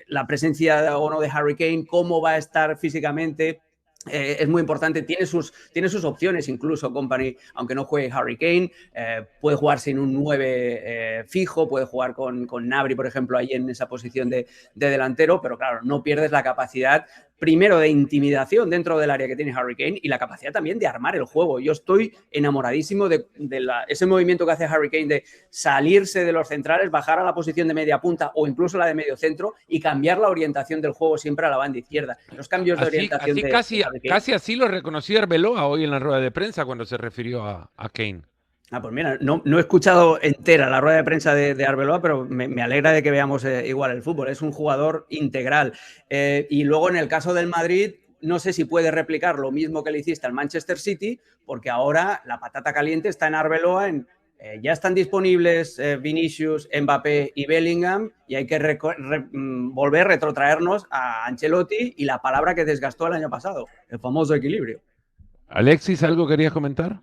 la presencia o no de Harry Kane, cómo va a estar físicamente. Es muy importante, tiene sus opciones incluso Kompany, aunque no juegue Harry Kane, puede jugar sin un 9 fijo, puede jugar con Gnabry, por ejemplo, ahí en esa posición de delantero, pero claro, no pierdes la capacidad primero de intimidación dentro del área que tiene Harry Kane y la capacidad también de armar el juego. Yo estoy enamoradísimo de ese movimiento que hace Harry Kane de salirse de los centrales, bajar a la posición de media punta o incluso la de medio centro y cambiar la orientación del juego siempre a la banda izquierda. Los cambios de orientación casi así lo reconoció Arbeloa hoy en la rueda de prensa cuando se refirió a Kane. Pues mira, no he escuchado entera la rueda de prensa de Arbeloa, pero me alegra de que veamos igual el fútbol. Es un jugador integral. Y luego en el caso del Madrid, no sé si puede replicar lo mismo que le hiciste al Manchester City, porque ahora la patata caliente está en Arbeloa. Ya están disponibles Vinicius, Mbappé y Bellingham y hay que volver a retrotraernos a Ancelotti y la palabra que desgastó el año pasado, el famoso equilibrio. Alexis, ¿algo querías comentar?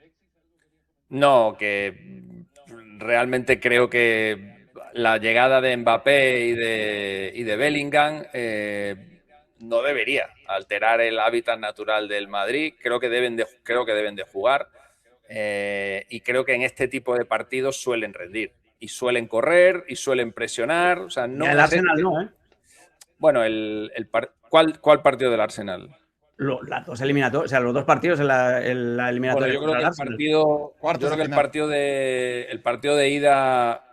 No, que realmente creo que la llegada de Mbappé y de Bellingham no debería alterar el hábitat natural del Madrid. Creo que deben de jugar y creo que en este tipo de partidos suelen rendir y suelen correr y suelen presionar. O sea, no el Arsenal no, ¿eh? Bueno, ¿cuál partido del Arsenal? Las dos eliminatorias, o sea, los dos partidos en la eliminatoria. Bueno, yo creo que el partido de ida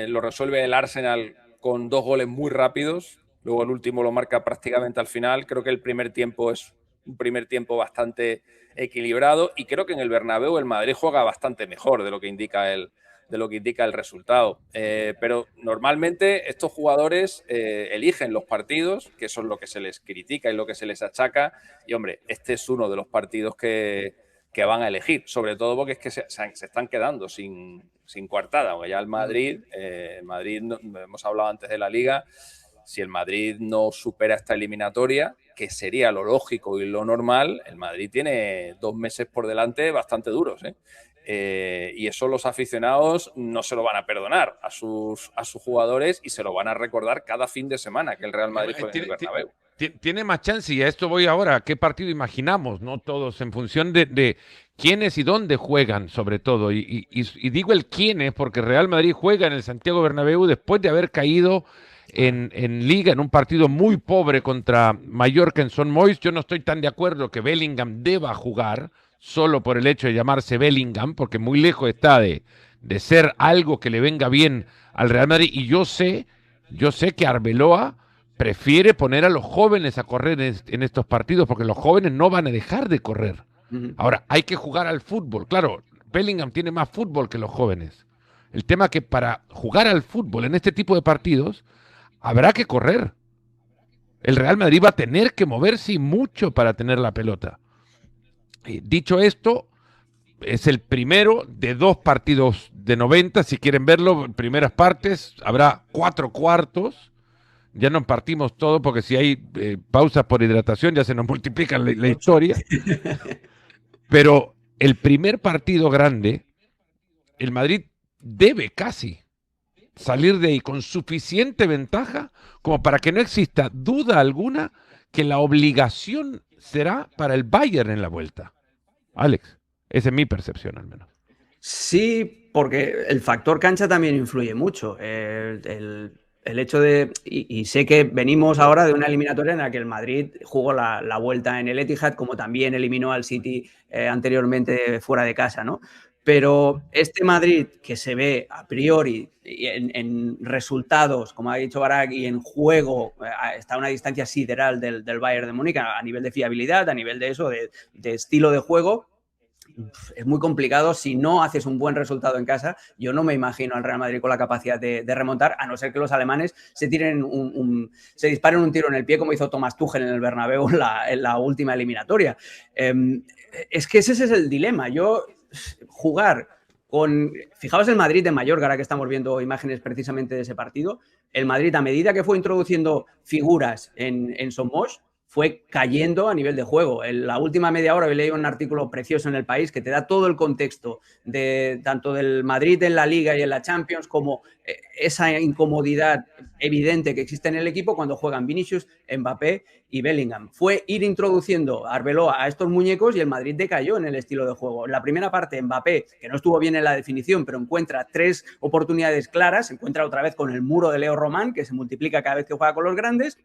lo resuelve el Arsenal con 2 goles muy rápidos. Luego el último lo marca prácticamente al final. Creo que el primer tiempo es un primer tiempo bastante equilibrado y creo que en el Bernabéu el Madrid juega bastante mejor de lo que indica el lo que indica el resultado. Pero normalmente estos jugadores eligen los partidos, que son lo que se les critica y lo que se les achaca, y hombre, este es uno de los partidos que van a elegir, sobre todo porque es que se están quedando sin coartada, porque ya el Madrid, hemos hablado antes de la Liga, si el Madrid no supera esta eliminatoria, que sería lo lógico y lo normal, el Madrid tiene 2 meses por delante bastante duros, y eso los aficionados no se lo van a perdonar a sus jugadores y se lo van a recordar cada fin de semana que el Real Madrid juega en el Bernabéu. Tiene más chance, y a esto voy ahora. ¿Qué partido imaginamos? ¿No? Todos en función de quiénes y dónde juegan, sobre todo. Y digo el quiénes porque Real Madrid juega en el Santiago Bernabéu después de haber caído en Liga en un partido muy pobre contra Mallorca en Son Moix. Yo no estoy tan de acuerdo que Bellingham deba jugar solo por el hecho de llamarse Bellingham, porque muy lejos está de ser algo que le venga bien al Real Madrid. Y yo sé que Arbeloa prefiere poner a los jóvenes a correr en estos partidos, porque los jóvenes no van a dejar de correr. Ahora, hay que jugar al fútbol. Claro, Bellingham tiene más fútbol que los jóvenes. El tema es que para jugar al fútbol en este tipo de partidos, habrá que correr. El Real Madrid va a tener que moverse mucho para tener la pelota. Dicho esto, es el primero de 2 partidos de 90. Si quieren verlo, en primeras partes, habrá 4 cuartos. Ya no partimos todo porque si hay pausas por hidratación ya se nos multiplica la historia. Pero el primer partido grande, el Madrid debe casi salir de ahí con suficiente ventaja como para que no exista duda alguna que la obligación será para el Bayern en la vuelta. Alex, esa es mi percepción al menos. Sí, porque el factor cancha también influye mucho. El hecho de, y sé que venimos ahora de una eliminatoria en la que el Madrid jugó la vuelta en el Etihad, como también eliminó al City anteriormente fuera de casa, ¿no? Pero este Madrid que se ve a priori en resultados, como ha dicho Barak, y en juego, está a una distancia sideral del Bayern de Múnich a nivel de fiabilidad, a nivel de eso, de estilo de juego. Es muy complicado si no haces un buen resultado en casa. Yo no me imagino al Real Madrid con la capacidad de remontar, a no ser que los alemanes se disparen un tiro en el pie como hizo Thomas Tuchel en el Bernabéu en la última eliminatoria. Es que ese es el dilema. Jugar con... Fijaos el Madrid de Mallorca, ahora que estamos viendo imágenes precisamente de ese partido. El Madrid, a medida que fue introduciendo figuras en Son Moix, fue cayendo a nivel de juego. En la última media hora he leído un artículo precioso en El País que te da todo el contexto de tanto del Madrid en la Liga y en la Champions como esa incomodidad evidente que existe en el equipo cuando juegan Vinicius, Mbappé y Bellingham. Fue ir introduciendo a Arbeloa a estos muñecos y el Madrid decayó en el estilo de juego. En la primera parte, Mbappé, que no estuvo bien en la definición, pero encuentra 3 oportunidades claras, se encuentra otra vez con el muro de Leo Román, que se multiplica cada vez que juega con los grandes,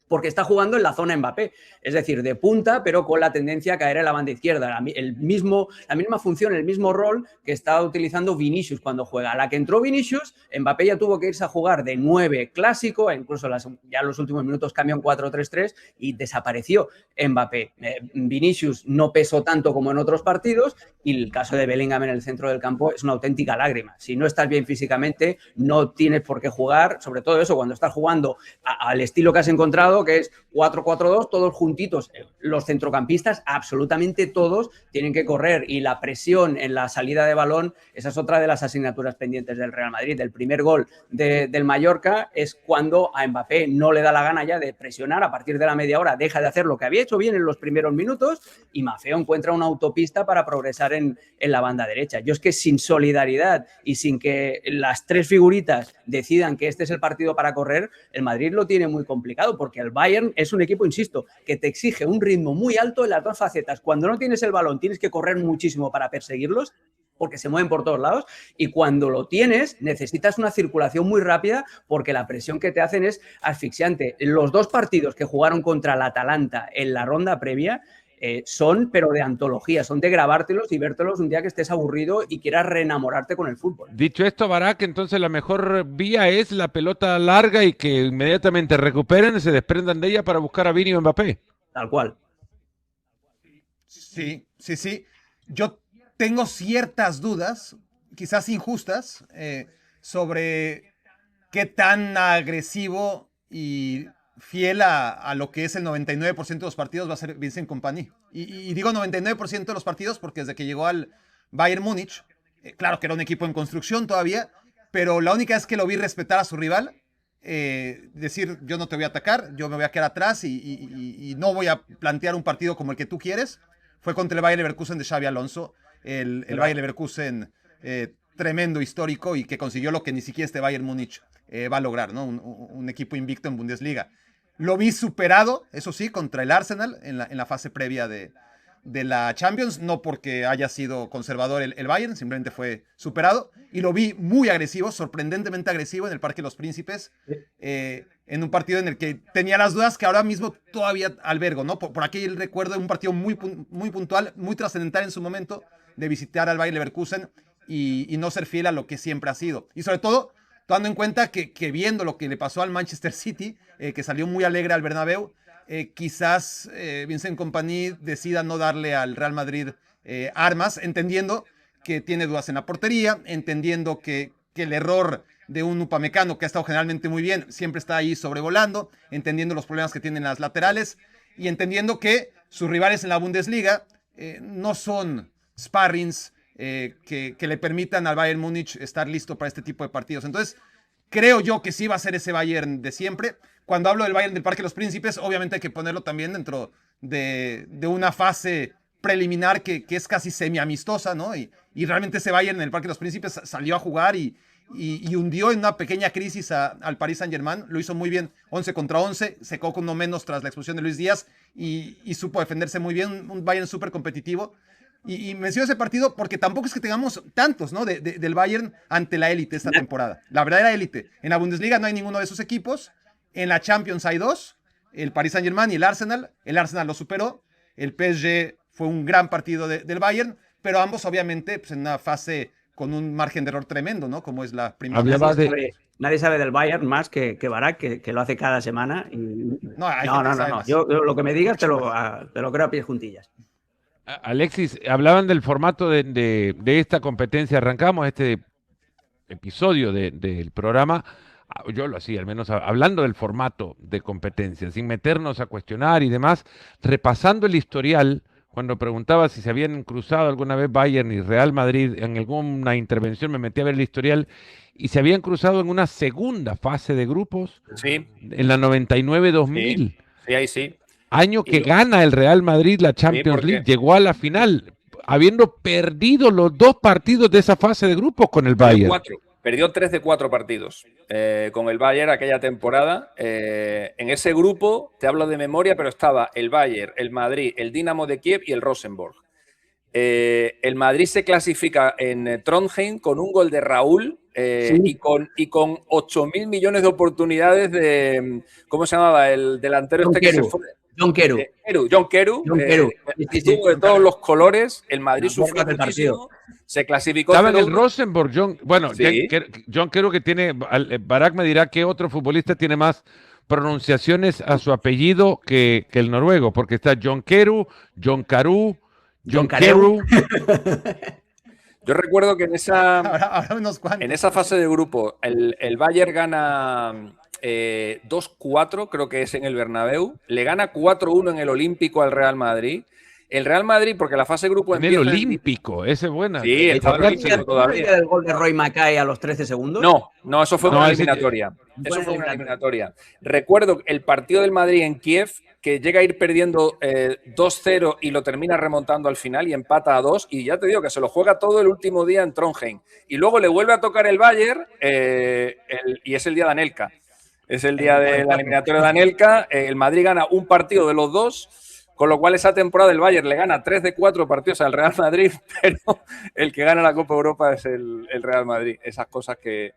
porque está jugando en la zona Mbappé, es decir, de punta, pero con la tendencia a caer en la banda izquierda. La misma función, el mismo rol que estaba utilizando Vinicius cuando juega. A la que entró Vinicius, Mbappé ya tuvo que irse a jugar de 9 clásico, incluso ya en los últimos minutos cambió en 4-3-3 y desapareció Mbappé. Vinicius no pesó tanto como en otros partidos y el caso de Bellingham en el centro del campo es una auténtica lágrima. Si no estás bien físicamente, no tienes por qué jugar, sobre todo eso, cuando estás jugando al estilo que has encontrado, que es 4-4-2, todos juntitos. Los centrocampistas, absolutamente todos, tienen que correr y la presión en la salida de balón, esa es otra de las asignaturas pendientes del Real Madrid. El primer gol del Mallorca es cuando a Mbappé no le da la gana ya de presionar, a partir de la media hora deja de hacer lo que había hecho bien en los primeros minutos y Maffeo encuentra una autopista para progresar en la banda derecha. Yo es que sin solidaridad y sin que las 3 figuritas decidan que este es el partido para correr, el Madrid lo tiene muy complicado porque el Bayern es un equipo, insisto, que te exige un ritmo muy alto en las 2 facetas. Cuando no tienes el balón tienes que correr muchísimo para perseguirlos porque se mueven por todos lados y cuando lo tienes necesitas una circulación muy rápida porque la presión que te hacen es asfixiante. Los 2 partidos que jugaron contra el Atalanta en la ronda previa son, pero de antología, son de grabártelos y vértelos un día que estés aburrido y quieras reenamorarte con el fútbol. Dicho esto, Barak, entonces la mejor vía es la pelota larga y que inmediatamente recuperen y se desprendan de ella para buscar a Vini o Mbappé. Tal cual. Sí. Yo tengo ciertas dudas quizás injustas sobre qué tan agresivo y fiel a lo que es el 99% de los partidos va a ser Vincent Kompany. Y digo 99% de los partidos porque desde que llegó al Bayern Múnich, claro que era un equipo en construcción todavía, pero la única vez que lo vi respetar a su rival, decir yo no te voy a atacar, yo me voy a quedar atrás y no voy a plantear un partido como el que tú quieres, fue contra el Bayer Leverkusen de Xabi Alonso, el Bayer Leverkusen tremendo, histórico y que consiguió lo que ni siquiera este Bayern Múnich va a lograr, ¿no? Un equipo invicto en Bundesliga. Lo vi superado, eso sí, contra el Arsenal en la fase previa de la Champions, no porque haya sido conservador el Bayern, simplemente fue superado. Y lo vi muy agresivo, sorprendentemente agresivo en el Parque de los Príncipes, en un partido en el que tenía las dudas que ahora mismo todavía albergo, ¿no? Por aquí el recuerdo de un partido muy puntual, muy trascendental en su momento, de visitar al Bayer Leverkusen y no ser fiel a lo que siempre ha sido. Y sobre todo, tomando en cuenta que viendo lo que le pasó al Manchester City, que salió muy alegre al Bernabéu, quizás Vincent Kompany decida no darle al Real Madrid armas, entendiendo que tiene dudas en la portería, entendiendo que el error de un Upamecano, que ha estado generalmente muy bien, siempre está ahí sobrevolando, entendiendo los problemas que tienen las laterales y entendiendo que sus rivales en la Bundesliga no son sparrings que le permitan al Bayern Múnich estar listo para este tipo de partidos. Entonces, creo yo que sí va a ser ese Bayern de siempre. Cuando hablo del Bayern del Parque de los Príncipes, obviamente hay que ponerlo también dentro de una fase preliminar que es casi semi-amistosa, ¿no? Y realmente ese Bayern en el Parque de los Príncipes salió a jugar y hundió en una pequeña crisis al Paris Saint-Germain. Lo hizo muy bien, 11 contra 11, secó con uno menos tras la expulsión de Luis Díaz y supo defenderse muy bien, un Bayern súper competitivo. Y menciono ese partido porque tampoco es que tengamos tantos, ¿no? Del Bayern ante la élite esta temporada. La verdadera élite. En la Bundesliga no hay ninguno de esos equipos. En la Champions hay dos, el Paris Saint-Germain y el Arsenal. El Arsenal lo superó. El PSG fue un gran partido del Bayern, pero ambos obviamente pues, en una fase con un margen de error tremendo, ¿no? Como es la primera. Nadie sabe del Bayern más que Barak, que lo hace cada semana. Y... No. Yo lo que me digas te lo creo a pies juntillas. Alexis, hablaban del formato de esta competencia. Arrancamos este episodio del programa, yo lo hacía al menos hablando del formato de competencia, sin meternos a cuestionar y demás, repasando el historial. Cuando preguntaba si se habían cruzado alguna vez Bayern y Real Madrid, en alguna intervención me metí a ver el historial y se habían cruzado en una segunda fase de grupos, sí, en la 99-2000. Sí, ahí sí. Año que gana el Real Madrid la Champions League, llegó a la final, habiendo perdido los dos partidos de esa fase de grupos con el Bayern. Perdió 3 de 4 partidos con el Bayern aquella temporada. En ese grupo, te hablo de memoria, pero estaba el Bayern, el Madrid, el Dinamo de Kiev y el Rosenborg. El Madrid se clasifica en Trondheim con un gol de Raúl sí. y con 8.000 millones de oportunidades de... ¿Cómo se llamaba? El delantero que se fue... John Keru. John Keru. Estuvo de todos los colores. El Madrid sufrió muchísimo. Se clasificó. Estaba en el Rosenborg. Sí. John Keru, que tiene. Barak me dirá que otro futbolista tiene más pronunciaciones a su apellido que el noruego, porque está John Keru, John Carew, John Keru. Yo recuerdo que en esa fase de grupo, el Bayern gana 2-4, creo que es en el Bernabéu, le gana 4-1 en el Olímpico al Real Madrid. El Real Madrid, porque la fase de grupo en el Olímpico, ese es buena. Sí, estaba en el Olímpico todavía. ¿El gol de Roy Mackay a los 13 segundos? No, eso fue una eliminatoria. Eso fue una eliminatoria. Recuerdo el partido del Madrid en Kiev, que llega a ir perdiendo 2-0 y lo termina remontando al final y empata a 2. Y ya te digo que se lo juega todo el último día en Trondheim. Y luego le vuelve a tocar el Bayern y es el día de Anelka. Es el día de la eliminatoria de Anelka. El Madrid gana un partido de los dos, con lo cual esa temporada el Bayern le gana 3 de 4 partidos al Real Madrid, pero el que gana la Copa Europa es el Real Madrid. Esas cosas que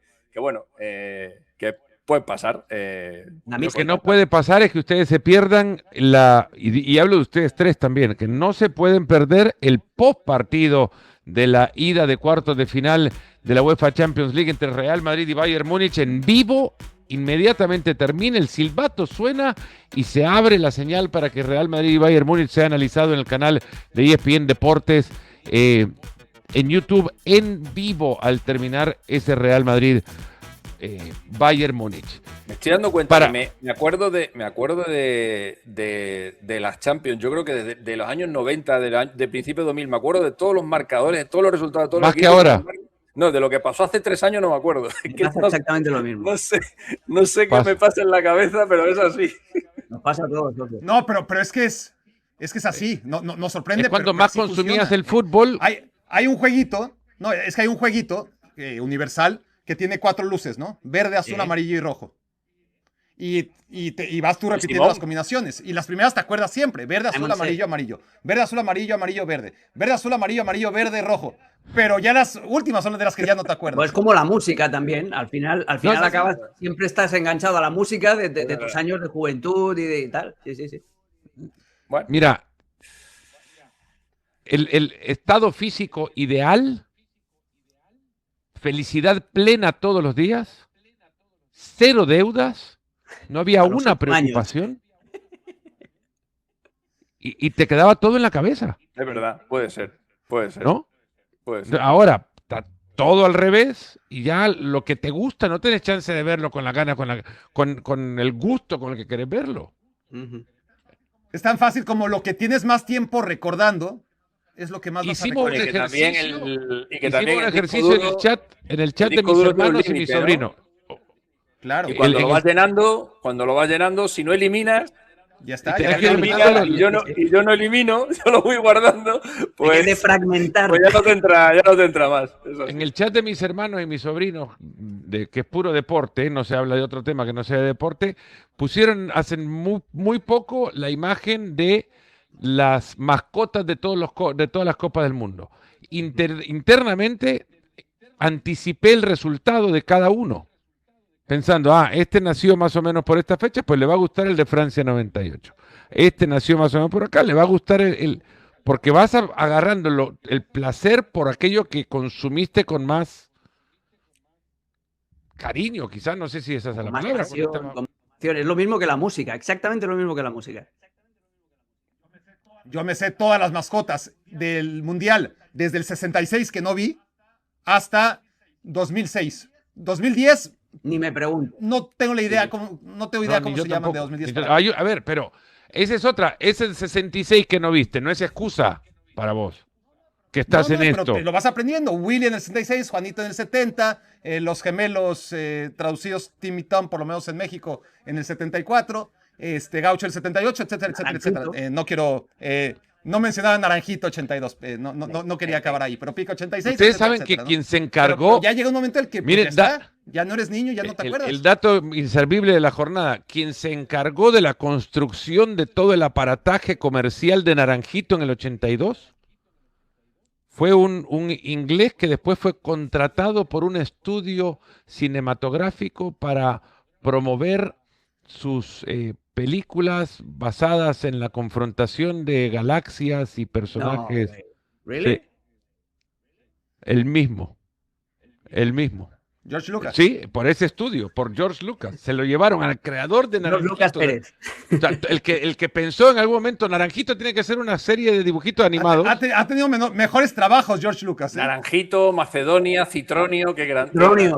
pueden pasar. Lo que no puede pasar es que ustedes se pierdan y hablo de ustedes tres también, que no se pueden perder el post partido de la ida de cuartos de final de la UEFA Champions League entre Real Madrid y Bayern Múnich en vivo. Inmediatamente termina, el silbato suena y se abre la señal para que Real Madrid y Bayern Múnich sea analizado en el canal de ESPN Deportes. en YouTube en vivo al terminar ese Real Madrid Bayern Múnich. Me estoy dando cuenta que me acuerdo de las Champions. Yo creo que de los años 90, de principio de 2000, me acuerdo de todos los marcadores, de todos los resultados, de todos Más los que ahora. No, de lo que pasó hace 3 años no me acuerdo. Me pasa exactamente lo mismo. No sé qué me pasa en la cabeza, pero es así. Nos pasa a todos. Socio. No, pero es que es así. No sorprende. Es cuando pero más así consumías funciona. el fútbol. Hay un jueguito, no, es que hay un jueguito universal que tiene 4 luces, ¿no? Verde, azul, Sí. amarillo y rojo. Y vas tú repitiendo las combinaciones. Y las primeras te acuerdas siempre. Verde, azul, amarillo, amarillo. Verde, azul, amarillo, amarillo, verde. Verde, azul, amarillo, amarillo, verde, rojo. Pero ya las últimas son de las que ya no te acuerdas. Pues como la música también. Al final acabas, siempre estás enganchado a la música de tus años de juventud y tal. Sí. Bueno. Mira, el estado físico ideal, felicidad plena todos los días, 0 deudas, no había una preocupación y te quedaba todo en la cabeza. Es verdad, puede ser. ¿No? Puede ser. Ahora, está todo al revés y ya lo que te gusta no tienes chance de verlo con la gana, con el gusto con el que quieres verlo. Es tan fácil como lo que tienes más tiempo recordando es lo que más vas a recordar. Hicimos un ejercicio duro, en el chat de mis hermanos y mi sobrino. ¿no? Claro. Y cuando lo vas llenando, si no eliminas, ya está. Y yo no elimino, yo lo voy guardando, pues de fragmentar. Pues ya no te entra más. Eso sí. En el chat de mis hermanos y mis sobrinos, que es puro deporte, no se habla de otro tema que no sea de deporte, pusieron hace muy poco la imagen de las mascotas de todas las copas del mundo. Internamente anticipé el resultado de cada uno, pensando, este nació más o menos por esta fecha, pues le va a gustar el de Francia 98. Este nació más o menos por acá, le va a gustar porque vas agarrando el placer por aquello que consumiste con más cariño, quizás, no sé si esa es la palabra. Es lo mismo que la música, exactamente lo mismo que la música. Yo me sé todas las mascotas del Mundial, desde el 66 que no vi, hasta 2006. 2010... Ni me pregunto. No tengo la idea, cómo se llaman de 2010. A ver, pero esa es otra. Es el 66 que no viste, no es excusa para vos que estás en esto. Pero lo vas aprendiendo. Willy en el 66, Juanito en el 70, los gemelos traducidos Tim y Tom, por lo menos en México, en el 74, Gaucho el 78, etcétera, etcétera. No quiero... no mencionaba Naranjito 82, no quería acabar ahí, pero Pico 86. Ustedes saben que quien se encargó... Pero ya llega un momento en el que miren, ya no eres niño, ya no te acuerdas. El dato inservible de la jornada, quien se encargó de la construcción de todo el aparataje comercial de Naranjito en el 82 fue un inglés que después fue contratado por un estudio cinematográfico para promover sus películas basadas en la confrontación de galaxias y personajes. No, ¿really? Sí. El mismo. George Lucas. Sí, por ese estudio, por George Lucas. Se lo llevaron al creador de Naranjito. Lucas Pérez. O sea, el que pensó en algún momento, Naranjito tiene que ser una serie de dibujitos animados. Ha tenido mejores trabajos George Lucas. Naranjito, Macedonia, Citronio, qué grande.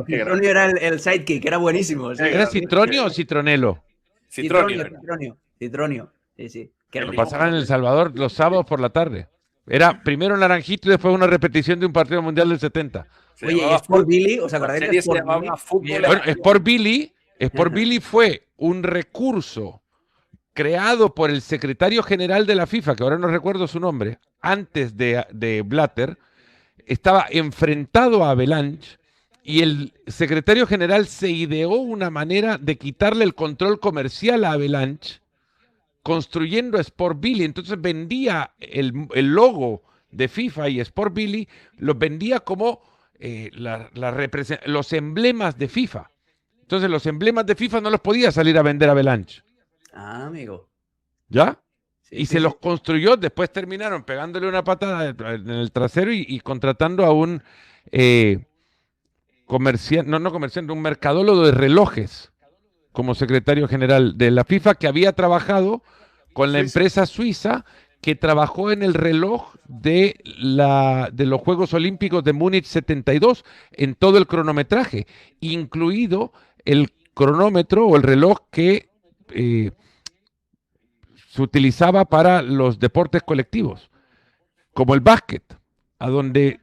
Citronio era el sidekick, era buenísimo. Sí. ¿Era Citronio o Citronelo? Citronio. Sí. Lo pasaban en El Salvador los sábados por la tarde. Era primero Naranjito y después una repetición de un partido mundial del 70. Oye, Sport Billy, ¿os acordáis de Sport Billy? Bueno, Sport Billy fue un recurso creado por el secretario general de la FIFA, que ahora no recuerdo su nombre, antes de Blatter, estaba enfrentado a Avalanche y el secretario general se ideó una manera de quitarle el control comercial a Avalanche construyendo Sport Billy. Entonces vendía el logo de FIFA y Sport Billy, los vendía como los emblemas de FIFA. Entonces los emblemas de FIFA no los podía salir a vender a Avalanche. Ah, amigo. ¿Ya? Sí, se los construyó, después terminaron pegándole una patada en el trasero y contratando a un un mercadólogo de relojes como secretario general de la FIFA, que había trabajado con la empresa suiza que trabajó en el reloj de los Juegos Olímpicos de Múnich 72 en todo el cronometraje, incluido el cronómetro o el reloj que se utilizaba para los deportes colectivos, como el básquet, a donde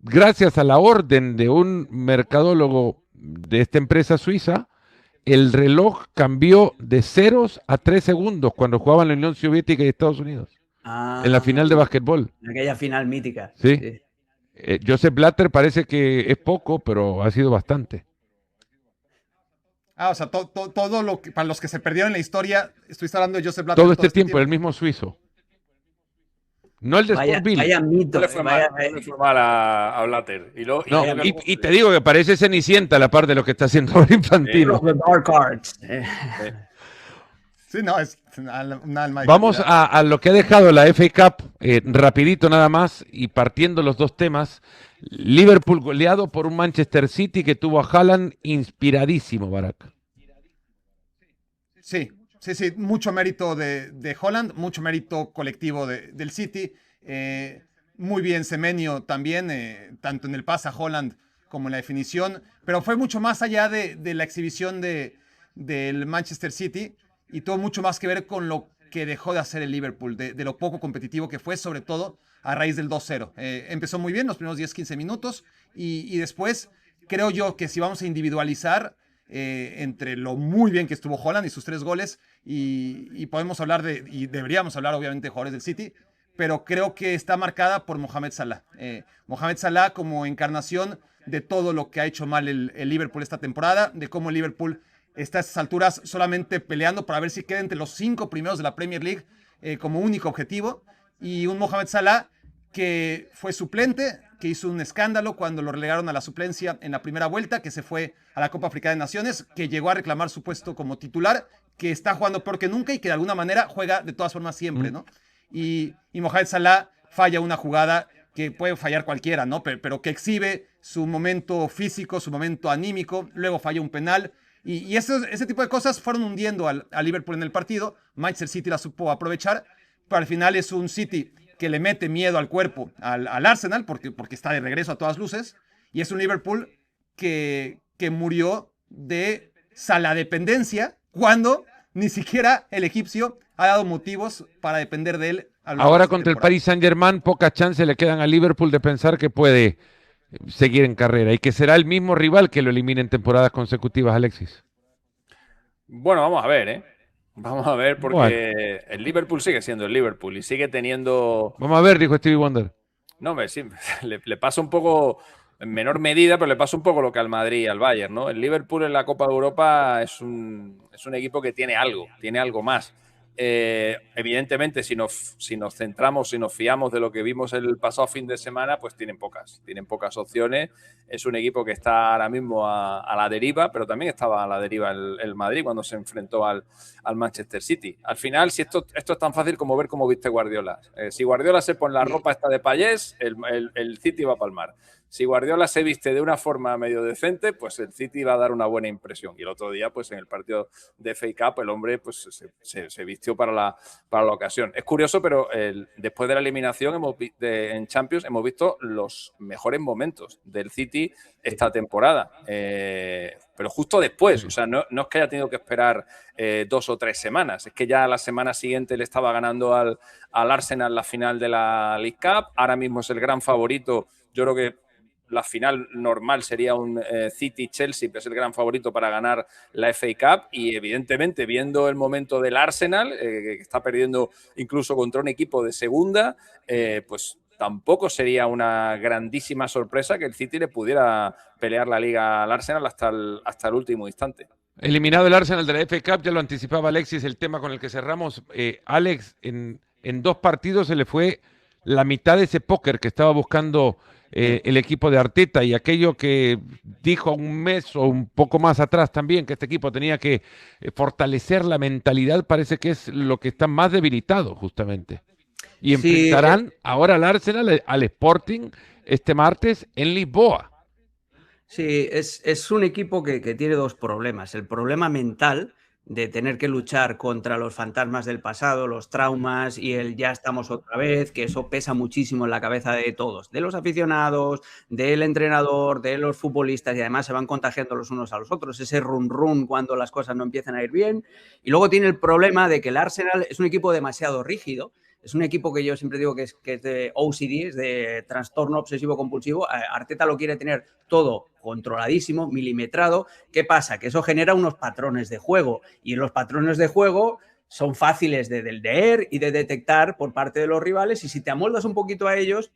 gracias a la orden de un mercadólogo de esta empresa suiza, el reloj cambió de 0 a 3 segundos cuando jugaban la Unión Soviética y Estados Unidos. En la final de básquetbol. En aquella final mítica. Sí. Sí. Joseph Blatter parece que es poco, pero ha sido bastante. O sea, todo lo que, para los que se perdieron la historia, estuviste hablando de Joseph Blatter. Todo este tiempo, el mismo suizo. No el de Sportville. Vaya mito. No le fue mal a Blatter. Y te digo que parece Cenicienta a la par de lo que está haciendo ahora Infantino. Dark Arts. Sí, no, es una alma de Vamos calidad. a lo que ha dejado la FA Cup, rapidito nada más, y partiendo los dos temas. Liverpool goleado por un Manchester City que tuvo a Haaland inspiradísimo, Barak. Sí, mucho mérito de Haaland, mucho mérito colectivo del City. Muy bien Semenyo también, tanto en el pase a Haaland como en la definición, pero fue mucho más allá de la exhibición del Manchester City y tuvo mucho más que ver con lo que dejó de hacer el Liverpool, de lo poco competitivo que fue, sobre todo a raíz del 2-0. Empezó muy bien los primeros 10-15 minutos y después creo yo que si vamos a individualizar entre lo muy bien que estuvo Haaland y sus 3 goles y podemos hablar y deberíamos hablar obviamente de jugadores del City, pero creo que está marcada por Mohamed Salah. Mohamed Salah como encarnación de todo lo que ha hecho mal el Liverpool esta temporada, de cómo el Liverpool está a estas alturas solamente peleando para ver si queda entre los 5 primeros de la Premier League como único objetivo, y un Mohamed Salah que fue suplente, que hizo un escándalo cuando lo relegaron a la suplencia en la primera vuelta, que se fue a la Copa Africana de Naciones, que llegó a reclamar su puesto como titular, que está jugando peor que nunca y que de alguna manera juega de todas formas siempre, ¿no? Y Mohamed Salah falla una jugada que puede fallar cualquiera, ¿no? Pero que exhibe su momento físico, su momento anímico, luego falla un penal, y ese tipo de cosas fueron hundiendo al Liverpool en el partido. Manchester City la supo aprovechar, pero al final es un City que le mete miedo al cuerpo al Arsenal, porque está de regreso a todas luces, y es un Liverpool que murió de saladependencia cuando ni siquiera el egipcio ha dado motivos para depender de él. Ahora contra el Paris Saint-Germain, pocas chances le quedan a Liverpool de pensar que puede seguir en carrera y que será el mismo rival que lo elimine en temporadas consecutivas, Alexis. Bueno, vamos a ver, Vamos a ver, porque el Liverpool sigue siendo el Liverpool y sigue teniendo... Vamos a ver, dijo Stevie Wonder. No, sí, le pasa un poco, en menor medida, pero le pasa un poco lo que al Madrid y al Bayern, ¿no? El Liverpool en la Copa de Europa es un equipo que tiene algo más. Evidentemente, si nos centramos, si nos fiamos de lo que vimos el pasado fin de semana, pues tienen pocas opciones. Es un equipo que está ahora mismo a la deriva, pero también estaba a la deriva el Madrid cuando se enfrentó al Manchester City. Al final, si esto es tan fácil como ver cómo viste Guardiola. Si Guardiola se pone la ropa esta de payés, el City va a palmar. Si Guardiola se viste de una forma medio decente, pues el City va a dar una buena impresión. Y el otro día, pues en el partido de FA Cup, el hombre pues se vistió para la ocasión. Es curioso, pero después de la eliminación en Champions hemos visto los mejores momentos del City esta temporada. Pero justo después, o sea, no es que haya tenido que esperar 2 o 3 semanas, es que ya la semana siguiente le estaba ganando al Arsenal la final de la League Cup. Ahora mismo es el gran favorito. Yo creo que la final normal sería un City-Chelsea, que es el gran favorito para ganar la FA Cup, y evidentemente viendo el momento del Arsenal, que está perdiendo incluso contra un equipo de segunda, pues tampoco sería una grandísima sorpresa que el City le pudiera pelear la liga al Arsenal hasta el último instante. Eliminado el Arsenal de la FA Cup, ya lo anticipaba Alexis, el tema con el que cerramos. Alex, en 2 partidos se le fue la mitad de ese póker que estaba buscando el equipo de Arteta, y aquello que dijo un mes o un poco más atrás también, que este equipo tenía que fortalecer la mentalidad, parece que es lo que está más debilitado justamente. Y enfrentarán ahora al Arsenal, al Sporting, este martes en Lisboa. Sí, es un equipo que tiene 2 problemas. El problema mental de tener que luchar contra los fantasmas del pasado, los traumas y el ya estamos otra vez, que eso pesa muchísimo en la cabeza de todos, de los aficionados, del entrenador, de los futbolistas, y además se van contagiando los unos a los otros, ese run run cuando las cosas no empiezan a ir bien. Y luego tiene el problema de que el Arsenal es un equipo demasiado rígido. Es un equipo que yo siempre digo que es de OCD, es de trastorno obsesivo compulsivo. Arteta lo quiere tener todo controladísimo, milimetrado. ¿Qué pasa? Que eso genera unos patrones de juego, y los patrones de juego son fáciles de leer y de detectar por parte de los rivales, y si te amoldas un poquito a ellos,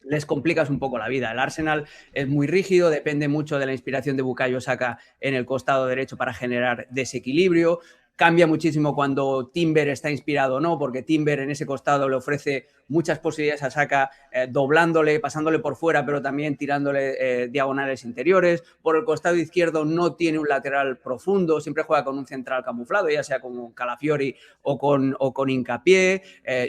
les complicas un poco la vida. El Arsenal es muy rígido, depende mucho de la inspiración de Bukayo Saka en el costado derecho para generar desequilibrio. Cambia muchísimo cuando Timber está inspirado o no, porque Timber en ese costado le ofrece muchas posibilidades a Saka, doblándole, pasándole por fuera, pero también tirándole diagonales interiores. Por el costado izquierdo no tiene un lateral profundo, siempre juega con un central camuflado, ya sea con Calafiori o con Hincapié.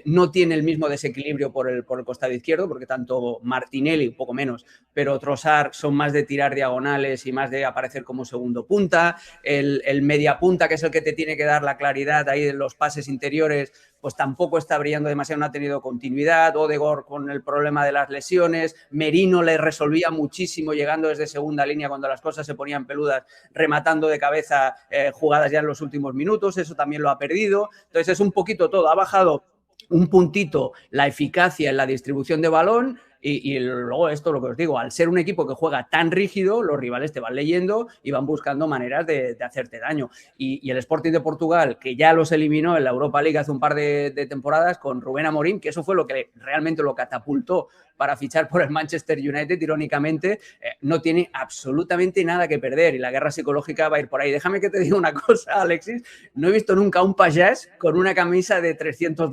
No tiene el mismo desequilibrio por el costado izquierdo, porque tanto Martinelli, un poco menos, pero Trossard son más de tirar diagonales y más de aparecer como segundo punta. El media punta, que es el que te tiene que dar la claridad ahí en los pases interiores, pues tampoco está brillando demasiado, no ha tenido continuidad. Odegaard con el problema de las lesiones, Merino le resolvía muchísimo llegando desde segunda línea cuando las cosas se ponían peludas, rematando de cabeza jugadas ya en los últimos minutos, eso también lo ha perdido. Entonces es un poquito todo, ha bajado un puntito la eficacia en la distribución de balón. Y luego esto, lo que os digo, al ser un equipo que juega tan rígido, los rivales te van leyendo y van buscando maneras de hacerte daño. Y el Sporting de Portugal, que ya los eliminó en la Europa League hace un par de temporadas con Rubén Amorim, que eso fue lo que realmente lo catapultó para fichar por el Manchester United, irónicamente, no tiene absolutamente nada que perder, y la guerra psicológica va a ir por ahí. Déjame que te diga una cosa, Alexis, no he visto nunca un payés con una camisa de 300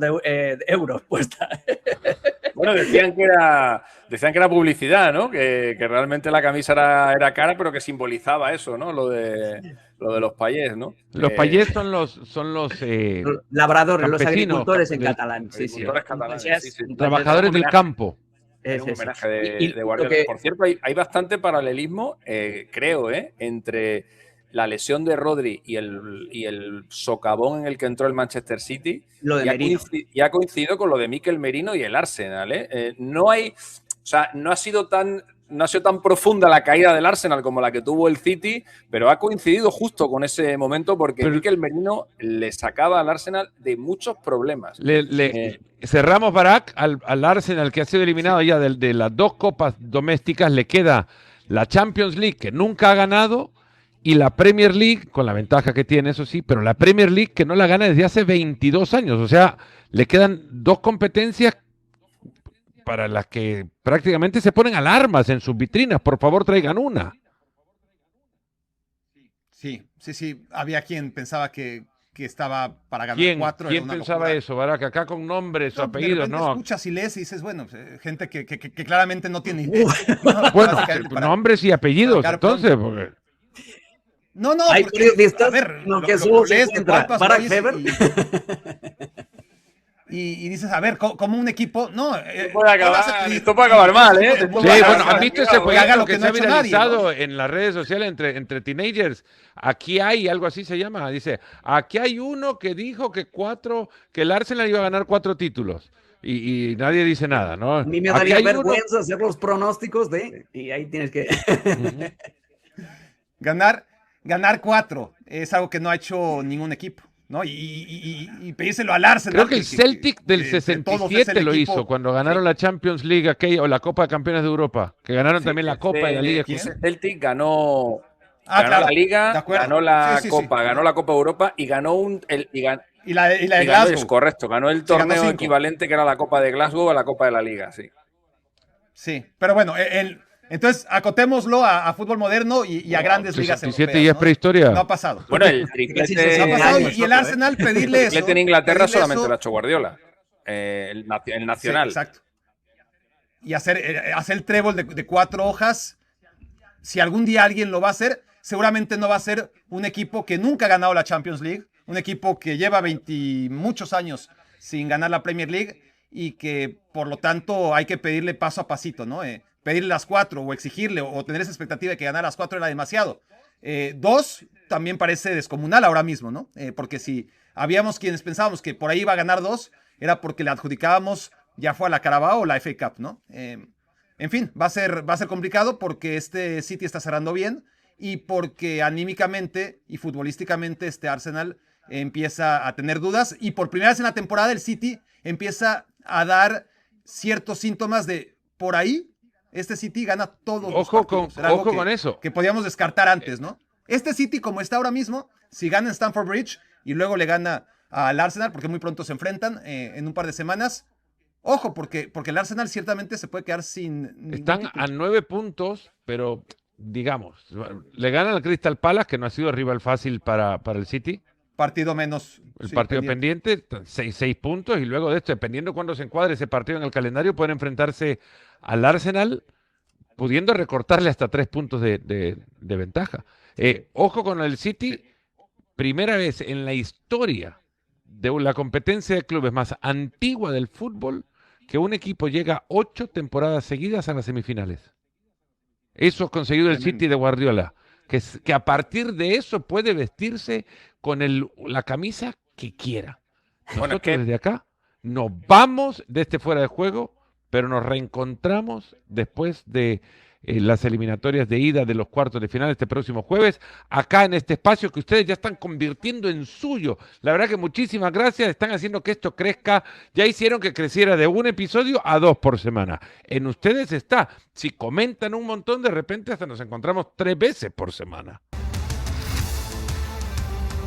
euros puesta. Bueno, decían que era publicidad, ¿no? Que realmente la camisa era cara, pero que simbolizaba eso, ¿no? Lo de los payés, ¿no? Los payés son los labradores, los campesinos, agricultores en catalán. Sí, sí. Agricultores catalanes, sí. Trabajadores del campo. Es un homenaje de Guardiola. Por cierto, hay bastante paralelismo, creo, entre la lesión de Rodri y el socavón en el que entró el Manchester City. Lo de Merino. Y ha coincidido con lo de Mikel Merino y el Arsenal. No ha sido tan profunda la caída del Arsenal como la que tuvo el City, pero ha coincidido justo con ese momento, porque Mikel Merino le sacaba al Arsenal de muchos problemas. Cerramos, Barak, al Arsenal, que ha sido eliminado ya de las dos copas domésticas. Le queda la Champions League, que nunca ha ganado, y la Premier League, con la ventaja que tiene, eso sí, pero la Premier League que no la gana desde hace 22 años. O sea, le quedan dos competencias para las que prácticamente se ponen alarmas en sus vitrinas. Por favor, traigan una. Sí. Había quien pensaba que estaba para ganar 4. ¿Quién pensaba eso, Barak? Acá con nombres o apellidos, ¿no? Escuchas y lees y dices, bueno, gente que claramente no tiene idea. Bueno, nombres y apellidos, entonces. Porque... No, hay periodistas, a ver, que lo lees de Barak Feber. Y dices, a ver, como un equipo, no. Esto puede acabar mal, ¿eh? Sí, bueno, ¿han visto ese juego que se ha viralizado nadie, ¿no? en las redes sociales entre teenagers? Aquí hay, algo así se llama, dice, aquí hay uno que dijo que el Arsenal iba a ganar 4 títulos. Y nadie dice nada, ¿no? A mí me daría vergüenza hacer los pronósticos y ahí tienes que... Ganar 4 es algo que no ha hecho ningún equipo, ¿no? Y pedírselo al Arsenal. Creo que el Celtic del 67 lo hizo, cuando ganaron la Champions League o la Copa de Campeones de Europa, que ganaron también la Copa y la Liga. El Celtic ganó la Liga, ganó la Copa, ganó la Copa de Europa y ganó y la de Glasgow. Correcto, ganó el torneo equivalente que era la Copa de Glasgow a la Copa de la Liga, sí. Sí, pero bueno, entonces acotémoslo a fútbol moderno y a grandes ligas europeas. 67 ya es prehistoria. No ha pasado. Bueno, el triplete no ha pasado, y el Arsenal pedirle eso. El triplete en Inglaterra solamente lo ha hecho Guardiola. El nacional. Sí, exacto. Y hacer el trébol de 4 hojas. Si algún día alguien lo va a hacer, seguramente no va a ser un equipo que nunca ha ganado la Champions League, un equipo que lleva 20 muchos años sin ganar la Premier League y que por lo tanto hay que pedirle paso a pasito, ¿no? Pedirle las 4 o exigirle o tener esa expectativa de que ganar las 4 era demasiado. 2 también parece descomunal ahora mismo, ¿no? Porque si habíamos quienes pensábamos que por ahí iba a ganar 2, era porque le adjudicábamos ya fue a la Carabao o la FA Cup, ¿no? En fin, va a ser complicado porque este City está cerrando bien y porque anímicamente y futbolísticamente este Arsenal empieza a tener dudas y por primera vez en la temporada el City empieza a dar ciertos síntomas de por ahí este City gana todos los partidos. Ojo con eso. Que podíamos descartar antes, ¿no? Este City, como está ahora mismo, si gana en Stamford Bridge y luego le gana al Arsenal, porque muy pronto se enfrentan en un par de semanas, ojo, porque el Arsenal ciertamente se puede quedar sin... Están a 9 puntos, pero digamos, le ganan al Crystal Palace, que no ha sido rival fácil para el City. Partido menos. El partido pendiente, 6 puntos, y luego de esto, dependiendo cuándo se encuadre ese partido en el calendario, pueden enfrentarse al Arsenal, pudiendo recortarle hasta 3 puntos de ventaja. Ojo con el City, primera vez en la historia de la competencia de clubes más antigua del fútbol que un equipo llega 8 temporadas seguidas a las semifinales. Eso ha conseguido el City de Guardiola, que a partir de eso puede vestirse con la camisa que quiera. Nosotros desde acá nos vamos de este fuera de juego, pero nos reencontramos después de las eliminatorias de ida de los cuartos de final este próximo jueves, acá en este espacio que ustedes ya están convirtiendo en suyo. La verdad que muchísimas gracias, están haciendo que esto crezca, ya hicieron que creciera de un episodio a 2 por semana. En ustedes está, si comentan un montón, de repente hasta nos encontramos 3 veces por semana.